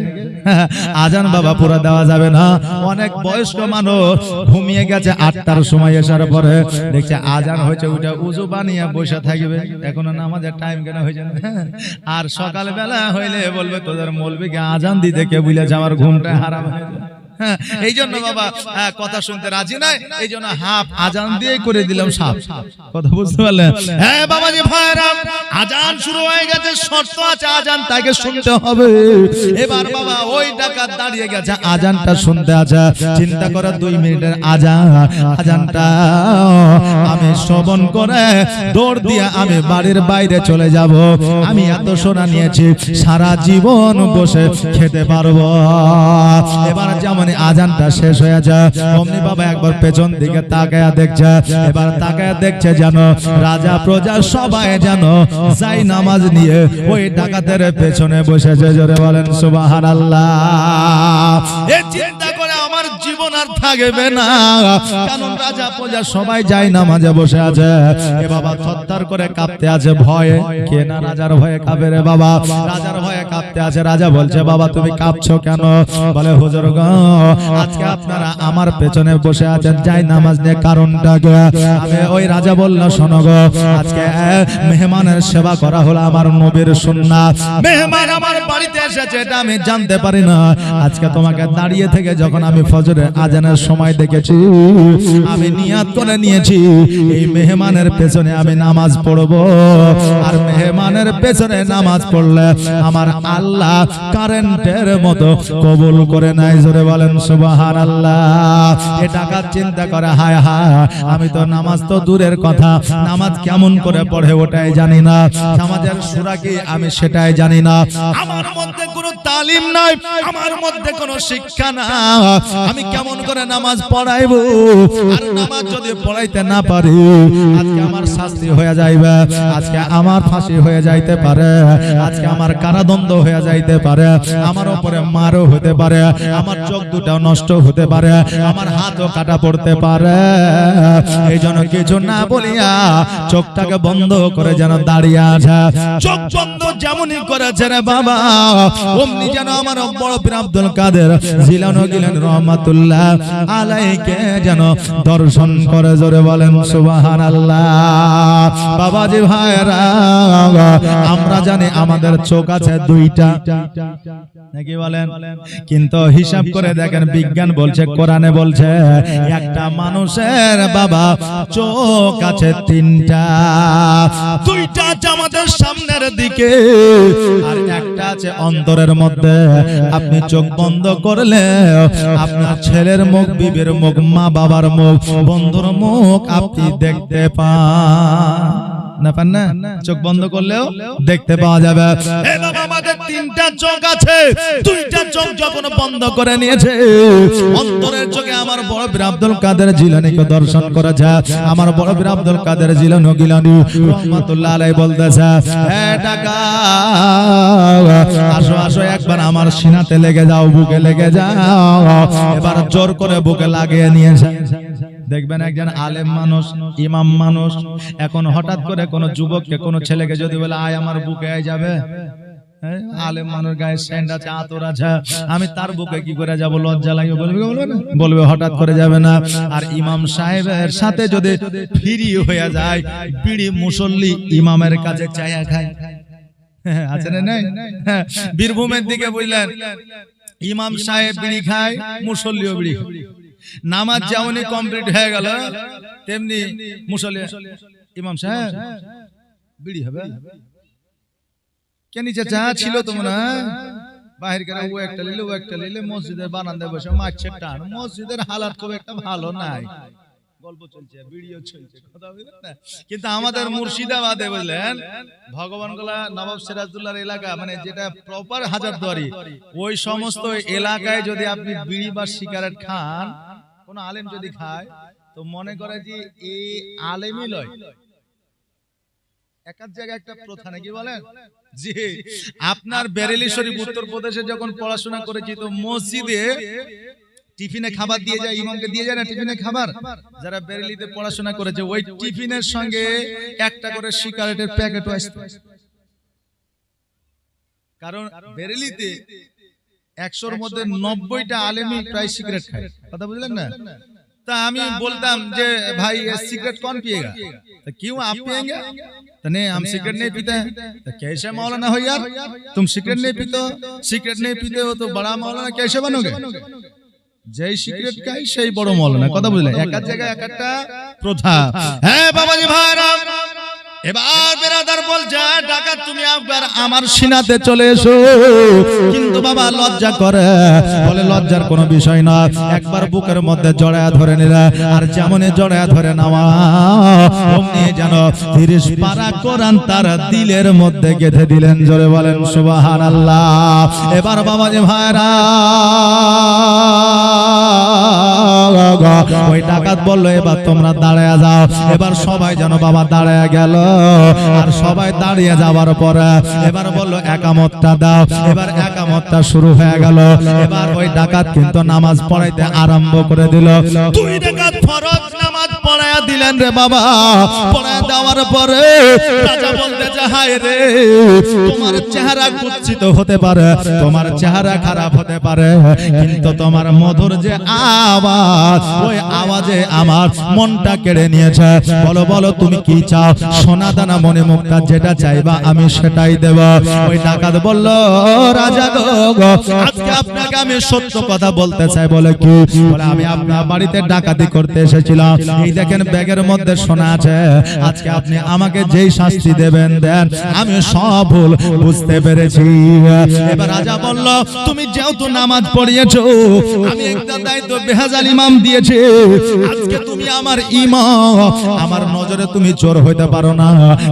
আজান বাবা পুরা দেওয়া যাবে না। অনেক বয়স্ক মানুষ ঘুমিয়ে গেছে 8টার সময় আসার পরে দেখছে আজান হয়েছে, ওইটা উজু বানিয়ে বসে থাকবে, এখনো নামাজের টাইম কেন হয়েছে না। আর সকালবেলা হইলে বলবে তোদের মৌলবীকে আজান দিতে কে বুঝেছে, আমার ঘুমটা হারাম হয়ে যায়। এই জন্য বাবা কথা শুনতে রাজি নাই, এই জন্য হাফ আজান দিয়ে করে দিলাম সাপ। কথা বুঝতে পারলেন? হ্যাঁ বাবাজি ভাইরা, আজান শুরু হয়ে গেছে, শর্ত আছে আজান তাকে শুনতে হবে। এবার বাবা ওই ডাকাত দাঁড়িয়ে গেছে, আজানটা শুনতে আছে, চিন্তা করে 2 মিনিটের আজানটা আমি শ্রবণ করে দৌড় দিয়ে আমি বাড়ির বাইরে চলে যাব। আমি এত সোনা নিয়েছি সারা জীবন বসে খেতে পারবো। এবার যেমন আজানটা শেষ হয়ে যায় অমনি বাবা একবার পেছন দিকে তাকায়া দেখছে। এবার তাকায়া দেখছে যেন রাজা প্রজা সবাই যেন যাই নামাজ নিয়ে ওই ডাকাতের পেছনে বসেছে। জোরে বলেন সুবহানাল্লাহ। এই চিন্তা করে আমার জীবন আর থাকবে না, কারণ রাজা প্রজা সবাই যাই নামাজে বসে আছে। এ বাবা থরথর করে কাঁপতে আছে ভয়ে। কে না রাজার ভয়ে কাঁপে রে বাবা, রাজার ভয়ে কাঁপতে আছে। রাজা বলছে বাবা তুমি কাঁপছো কেন? বলে হুজুর গো আজকে আপনারা আমার পেছনে বসে আছেন যাই নামাজ নিয়ে, কারণটা কি? ওই রাজা বলল শোনো গো, আজকে মেহমানের সেবা করা হলো আমার নবীর সুন্নাত। মেহমান আমার বাড়িতে এসেছে এটা আমি জানতে পারি না। আজকে তোমাকে দাঁড়িয়ে থেকে যখন আমি ফজরের আজানের সময় দেখেছি, আমি নিয়াত করে নিয়েছি এই মেহমানের পেছনে আমি নামাজ পড়বো। আর মেহমানের পেছনে নামাজ পড়লে আমার আল্লাহ কারেন্টের মতো কবুল করে নাই। জোরে বলেন সুবহানাল্লাহ। এ ডাকাত চিন্তা করে হায় হায়, আমি তো নামাজ তো দূরের কথা, নামাজ কেমন করে পড়ে ওটাই জানি না, নামাজের সূরা কি আমি সেটাই জানি না, আমার মধ্যে কোনো তালিম নাই, আমার মধ্যে কোনো শিক্ষা না, আমি কেমন করে নামাজ পড়াইবো? আর নামাজ যদি পড়াইতে না পারি আজকে আমার শাস্তি হয়ে যাইবে, আজকে আমার ফাঁসি হয়ে যাইতে পারে, আজকে আমার কারাদণ্ড হয়ে যাইতে পারে, আমার উপরে মারও হতে পারে, আমার চোখ দুটাও নষ্ট হতে পারে, আমার হাতও কাটা পড়তে পারে। এই জন্য কিছু না বলিয়া চোখটাকে বন্ধ করে যেন দাঁড়িয়ে আছে। চোখ বন্ধ যেমনই করেছে রে বাবা, অমনি যেন আমার বড় পীর আব্দুল কাদের জিলানী রহমাতুল্লাহ আলাইকে যেন দর্শন করে। জোরে বলেন সুবহানাল্লাহ। বাবাজি ভাইরা, আমরা জানি আমাদের চোখ আছে দুইটা, নাকি বলেন? কিন্তু হিসাব করে দেখেন, বিজ্ঞান বলছে, কোরআনে বলছে একটা মানুষের বাবা চোখ আছে তিনটা। দুইটা আছে আমাদের সামনের দিকে, আর একটা আছে অন্তরের মধ্যে। আপনি চোখ বন্ধ করলে আপনার ছেলের মুখ, বিবির মুখ, মা বাবার মুখ, বন্ধুর মুখ আপনি দেখতে পান না? পান না? চোখ বন্ধ করলেও দেখতে পাওয়া যাবে। এই বাবা, আমাদের তিনটা চোখ আছে, দুইটা চোখ যখন বন্ধ করে নিয়েছে, অন্তরের চোখে আমার বড় পীর আব্দুল কাদের জিলানীকে দর্শন করেছে। আমার বড় পীর আব্দুল কাদের জিলানী রহমাতুল্লাহ আলাইহি বলতেছে, হে টাকা, আসো আসো, একবার আমার সিনাতে লেগে যাও, বুকে লেগে যাও। এবার জোর করে বুকে লাগিয়ে নিয়েছে। দেখবেন একজন আলেম মানুষ, ইমাম মানুষ, এখন হঠাৎ করে কোন যুবককে, কোন ছেলেকে যদি বলে আয় আমার বুকে আয়, যাবে? আলেম মানুষ, গায়ে সেন্ট আছে, আতর আছে, আমি তার বুকে কি করে যাব? লজ্জা লাগে, বলবে না? বলবে, হঠাৎ করে যাবে না। আর ইমাম সাহেবের সাথে যদি ফ্রি হয়ে যায়, বিড়ি মুসল্লি ইমামের কাছে চায়া খায়, আছে না? নাই? বীরভূমের দিকে বুঝলেন, ইমাম সাহেব বিড়ি খায়, মুসল্লিও বিড়ি খায়। নামাজ যেমনই কমপ্লিট হয়ে গেল, তেমনি মুসল্লি, ইমাম সাহেব বিড়ি হবে কে? নিচে চা ছিল তো মনে হয়, বাহির করে ও একটা নিলে, ও একটা নিলে, মসজিদের বারান্দায় বসে মারছে টান। মসজিদের হালাত খুব একটা ভালো নাই, গল্প চলছে, ভিডিও চলছে, কথা বুঝলেন না? কিন্তু আমাদের মুর্শিদাবাদে বুঝলেন, ভগবানগোলা, নবাব সিরাজউদ্দৌলার এলাকা, মানে যেটা প্রপার হাজারদুয়ারি, ওই সমস্ত এলাকায় যদি আপনি বিড়ি বা সিগারেট খান, কোন আলেম যদি খায়, তো মনে করে যে এই আলেমই লয়। এক জায়গায় একটা প্রথা, নাকি বলেন? জি, আপনার বেরেলি শরীফ উত্তরপ্রদেশে যখন পড়াশোনা করেছি, তো মসজিদে টিফিনে খাবার দিয়ে যায়, ইমামকে দিয়ে যায় না টিফিনে খাবার? যারা বেরেলিতে পড়াশোনা করেছে, ওই টিফিনের সঙ্গে একটা করে সিগারেটের প্যাকেটও আসতো। কারণ বেরেলিতে 100-র মধ্যে 90টা আলেমই প্রায় সিগারেট খায়, কথা বুঝলেন না? তা আমি বলতাম যে ভাই सिगरेट कौन पिएगा? तो क्यों आप पिएंगे? तो नहीं, हम सिगरेट नहीं पीते हैं। तो कैसे मौलाना हो यार, तुम सिगरेट नहीं पीते हो, सिगरेट नहीं पीते हो तो बड़ा मौलाना कैसे बनोगे? जय सिगरेट खाई সেই বড় মৌলানা, কথা বুঝলে? এক এক জায়গায় এক একটা প্রথা। হ্যাঁ বাবাজি ভাইরা, এবার বেরাদার বলছে, ডাকাত তুমি একবার আমার সিনাতে চলে এসো। কিন্তু বাবা লজ্জা করে, বলে লজ্জার কোনো বিষয় না, একবার বুকের মধ্যে জড়ায়া ধরে নিলে, আর যেমনই জড়ায়া ধরে নেওয়া, অমনি যেন 30 পারা কোরআন তার দিলের মধ্যে গেঁথে দিলেন। জোরে বলেন সুবহানাল্লাহ। এবার বাবাজি ভাইরা, ওই ডাকাত বললো, এবার তোমরা দাঁড়ায়া যাও। এবার সবাই যেন বাবা দাঁড়ায়া গেল, আর সবাই দাঁড়িয়ে যাওয়ার পরে এবার বললো একামতটা দাও। এবার একামতটা শুরু হয়ে গেল। এবার ওই ডাকাত কিন্তু নামাজ পড়াইতে আরম্ভ করে দিল। 2 ডাকাত ফরজ নামাজ পড়ায়া দিলেন রে বাবা। পড়ায়া দেওয়ার পরে রাজা বলতেছে, হায় রে, তোমার চেহারা কুৎসিত হতে পারে, তোমার চেহারা খারাপ হতে পারে, কিন্তু তোমার মধুর যে আওয়াজ, ওই আওয়াজে আমার মনটা কেড়ে নিয়েছে। বলো বলো তুমি কি চাও? সোনা দানা মনে মুক্তা, যেটা চাইবা আমি সেটাই দেব। ওই ডাকাত বলল, রাজা গো, আজকে আপনাকে আমি সত্য কথা বলতে চাই। বলে কি? বলে আমি আপনার বাড়িতে ডাকাতি করতে এসেছিলাম, এই দেখেন ব্যাগের মধ্যে সোনা আছে, আজকে আপনি আমাকে যেই শাস্তি দেবেন দেন, আমি সব ভুল বুঝতে পেরেছি। এবার রাজা বলল, তুমি যেহেতু নামাজ পড়িয়েছো, আমি একটা দায়িত্ব বেহাজাল ইমাম দিয়েছি, আজকে তুমি আমার ইমাম, আমার নজরে তুমি চোর হইতে পারো না,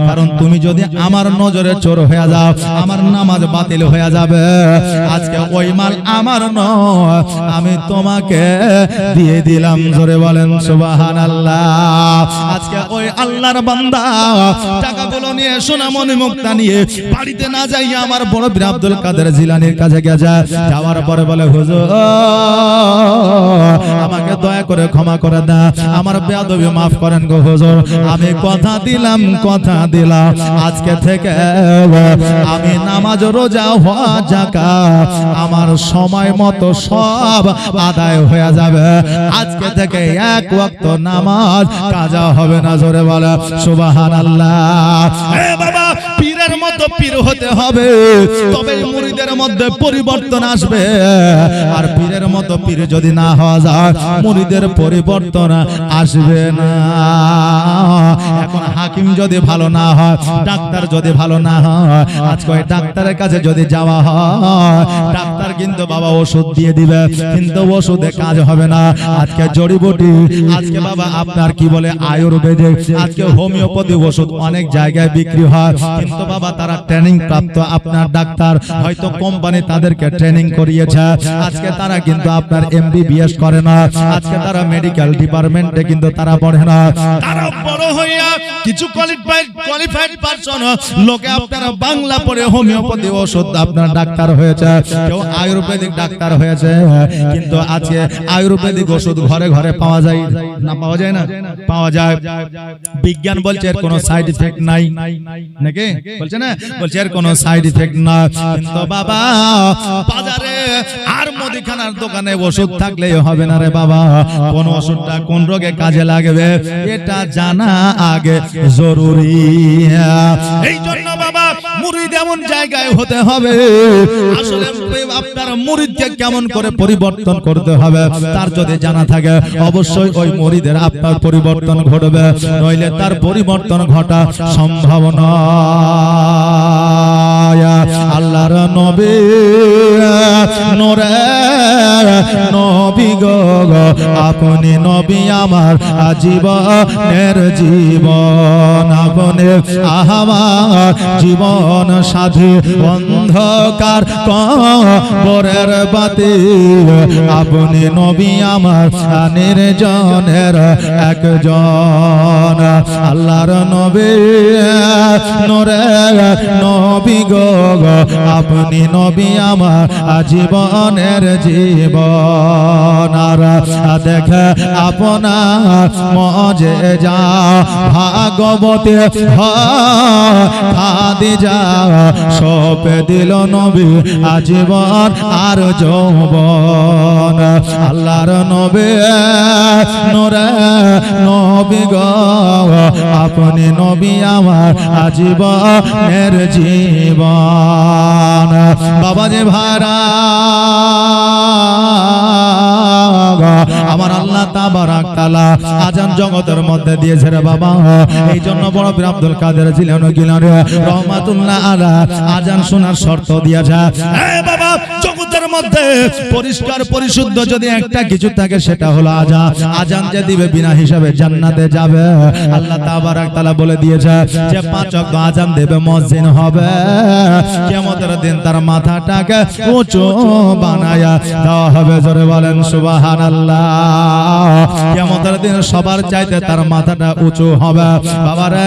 কারণ তুমি যদি আমার নজরে চোর হয়ে যাও, আমার নামাজ বাতিল হয়ে যাবে। আজকে ওই মাল আমার নয়, আমি তোমাকে দিয়ে দিলাম। জোরে বলেন সুবহানাল্লাহ। আজকে ওই আল্লাহর বান্দা টাকাগুলো নিয়ে, সোনা মনি মুক্তা নিয়ে বাড়িতে না যাই আমার বড় পীর আব্দুল কাদের জিলানীর কাছে গেছে। যাওয়ার পরে বলে, হুজুর আমাকে দয়া করে ক্ষমা করে দেন, আমার বেয়াদবি মাফ করেন গো হুজুর। আমি কথা দিলাম আজকে থেকে আমি নামাজ, রোজা, হজ, যাকাত আমার সময় মতো সব আদায় হয়ে যাবে। আজকে থেকে 1 ওয়াক্ত নামাজ নামাজ কাজা হবে না। জোরে বলা সুবহানাল্লাহ। এ বাবা, পীরের মতো পীর হতে হবে, তবে মুরিদের মধ্যে পরিবর্তন আসবে। আর পীরের মতো পীর যদি না হওয়া যায়, মুরিদের পরিবর্তন আসবে না। এখন হাকিম যদি ভালো না হয়, ডাক্তার যদি ভালো না হয়, আজকে ওই ডাক্তারের কাছে যদি যাওয়া হয়, ডাক্তার কিন্তু বাবা ওষুধ দিয়ে দিবে, কিন্তু ওষুধে কাজ হবে না। আজকে জড়িবুটি, আজকে বাবা আপনার কি বলে আয়ুর্বেদিক, আজকে হোমিওপ্যাথি ওষুধ অনেক জায়গায় বিক্রি হয়, কিন্তু বাবা তারা ট্রেনিং প্রাপ্ত আপনার ডাক্তার, হয়তো কোম্পানি তাদেরকে ট্রেনিং করিয়েছে, আজকে তারা কিন্তু আপনার এমবিবিএস করে না, আজকে তারা মেডিকেল ডিপার্টমেন্টে কিন্তু তারা পড়ে না। তারা বড় হইয়া কিছু কোয়ালিফাইড পারসন লোকে আপনারা বাংলা পড়ে হোমিওপ্যাথি ওষুধ আপনার ডাক্তার হয়েছে, কেউ আয়ুর্বেদিক ডাক্তার হয়েছে, কিন্তু আজকে আয়ুর্বেদিক ওষুধ ঘরে ঘরে পাওয়া যায় না? পাওয়া যায় না? পাওয়া যায়। বিজ্ঞান বলছে এর কোনো সাইড ইফেক্ট নাই, নাকি বলছে না? বলছে এর কোনো সাইড ইফেক্ট না, কিন্তু বাবা বাজারে আর মুদিখানার দোকানে ওষুধ থাকলেই হবে না রে বাবা। কোন ওষুধটা কোন রোগে কাজে লাগবে এটা জানা আগে জরুরি। এই জন্য বাবা মুরিদ এমন জায়গায় হতে হবে, আসলে আপনার মুরিদকে কেমন করে পরিবর্তন করতে হবে তার যদি জানা থাকে, অবশ্যই ওই মুরিদের আপনার পরিবর্তন ঘটবে, নইলে তার পরিবর্তন ঘটা সম্ভব নয়। আল্লাহর নবী নূরে নবী গো, আপনি নবী আমার জীবনের জীবন, আপনি আমার জীবন সাথী, অন্ধকার কবরের বাতি, আপনি নবী আমার নির্জনের একজন। আল্লাহর নবী নূরে নবী গো, আপনি নবী আমার জীবনের জীবন। আর দেখে আপনার মুজিজা ভাগবতে খাদিজা সপে দিল নবী আজীবন আর যৌবন। আল্লাহর নবী নূরে নবী গো, আপনি নবী আমার আজীবনের জীবন। বাবা যে ভাড়া আমার আল্লাহ তাবারাক তাআলা আজান জগতের মধ্যে দিয়েছে রে বাবা। এই জন্য বড় পীর আব্দুল কাদের জিলানী রহমাতুল্লাহ আলাইহি আজান শোনার শর্ত দিয়েছে। এই বাবা জগতের মধ্যে পরিষ্কার পরিশুদ্ধ যদি একটা কিছু থাকে সেটা হলো আজান। আজান যে দিবে বিনা হিসাবে জান্নাতে যাবে। আল্লাহ তাবারাক তাআলা বলে দিয়েছে যে 5 ওয়াক্ত আজান দেবে মুয়াজ্জিন হবে, কিয়ামতের দিন তার মাথাটাকে উঁচু বানায়া দেওয়া হবে। জোরে বলেন সুবহানাল্লাহ। কিয়ামতের দিন সবার চাইতে তার মাথাটা উঁচু হবে। বাবারে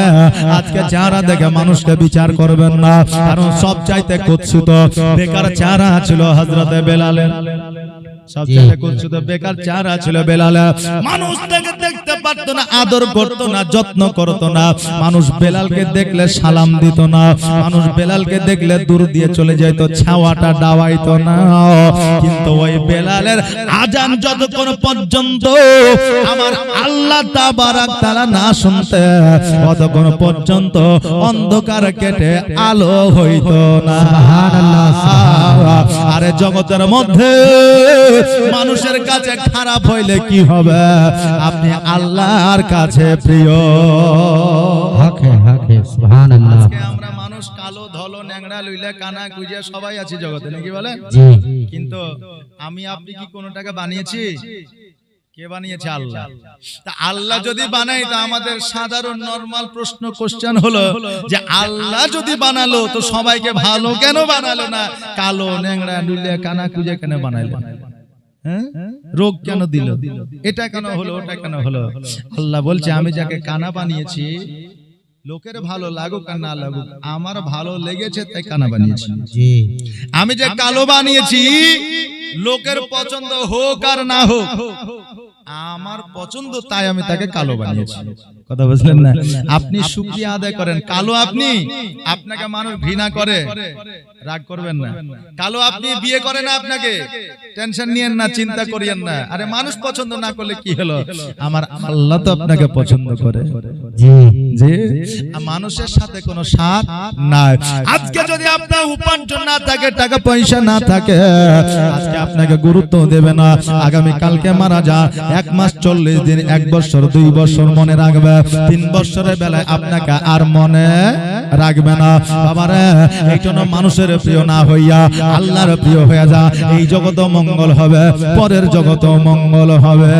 আজকে চেহারা দেখে মানুষকে বিচার করবেন না, কারণ সব চাইতে কুৎসিত বেকার চেহারা ছিল হযরতে বেলালের। সবচেয়ে কুৎসিত বেকার চেহারা ছিল বেলালের। মানুষ দেখতে পারতো না, আদর করতো না, যত্ন করতো না। মানুষ বেলালকে দেখলে সালাম দিত না, মানুষ বেলালকে দেখলে দূর দিয়ে চলে যেত, ছাওয়াটা দাওয়াইতো না। কিন্তু ওই বেলালের আজান যতক্ষণ পর্যন্ত আমার আল্লাহ তাবারাক তাআলা না শুনতে, ততক্ষণ পর্যন্ত অন্ধকার কেটে আলো হইতো না। সুবহানাল্লাহ। আরে জগতের মধ্যে মানুষের কাছে খারাপ হইলে কি হবে? আপনি আল্লাহর কাছে প্রিয়। হকে হকে সুবহানাল্লাহ। আজকে আমরা মানুষ কালো ধলো ন্যাংরা লইলা কানা কুইজা সবাই আছি জগতে, নাকি বলেন? জি। কিন্তু আমি আপনি কি কোনটাকে বানিয়েছি? কে বানিয়েছে? আল্লাহ। তা আল্লাহ যদি বানাই, তা আমাদের সাধারণ নরমাল প্রশ্ন কোশ্চেন হলো যে আল্লাহ যদি বানালো তো সবাইকে ভালো কেন বানালো না? কালো ন্যাংরা লইলা কানা কুইজা কেন বানাইলো? রোগ কেন দিল? এটা কেন হলো, ওটা কেন হলো? আল্লাহ বলছে আমি যাকে কানা বানিয়েছি, লোকের ভালো লাগুক আর না লাগুক, আমার ভালো লেগেছে তাই কানা বানিয়েছি। জি। আমি যে কালো বানিয়েছি, লোকের পছন্দ হোক আর না হোক, আমার পছন্দ তাই আমি তাকে কালো বানিয়েছি। কথা বুঝলেন না? আপনি শুকরিয়া আদায় করেন। কালো আপনি, আপনাকে মানুষ ঘৃণা করে, রাগ করবেন না। কালো আপনি বিয়ে করে না, আপনাকে টেনশন নিয়েন না, চিন্তা করিয়েন না। আরে মানুষ পছন্দ না করলে কি হলো, আমার আল্লাহ তো আপনাকে পছন্দ করে। জি যে মানুষের সাথে কোনো সাথ নাই। আজকে যদি আপনার উপার্জন না থাকে, টাকা পয়সা না থাকে, আজকে আপনাকে গুরুত্ব দেবে না। আগামী কালকে মারা যা, 1 মাস 40 দিন, 1 বছর 2 বছর মনে রাখবে, 3 বছরের বেলায় আপনাকে আর মনে রাখবে না। বাবারে, এই জন্য মানুষের প্রিয় না হইয়া আল্লাহর প্রিয় হয়ে যা। এই জগৎ মঙ্গল হবে, পরের জগৎ মঙ্গল হবে।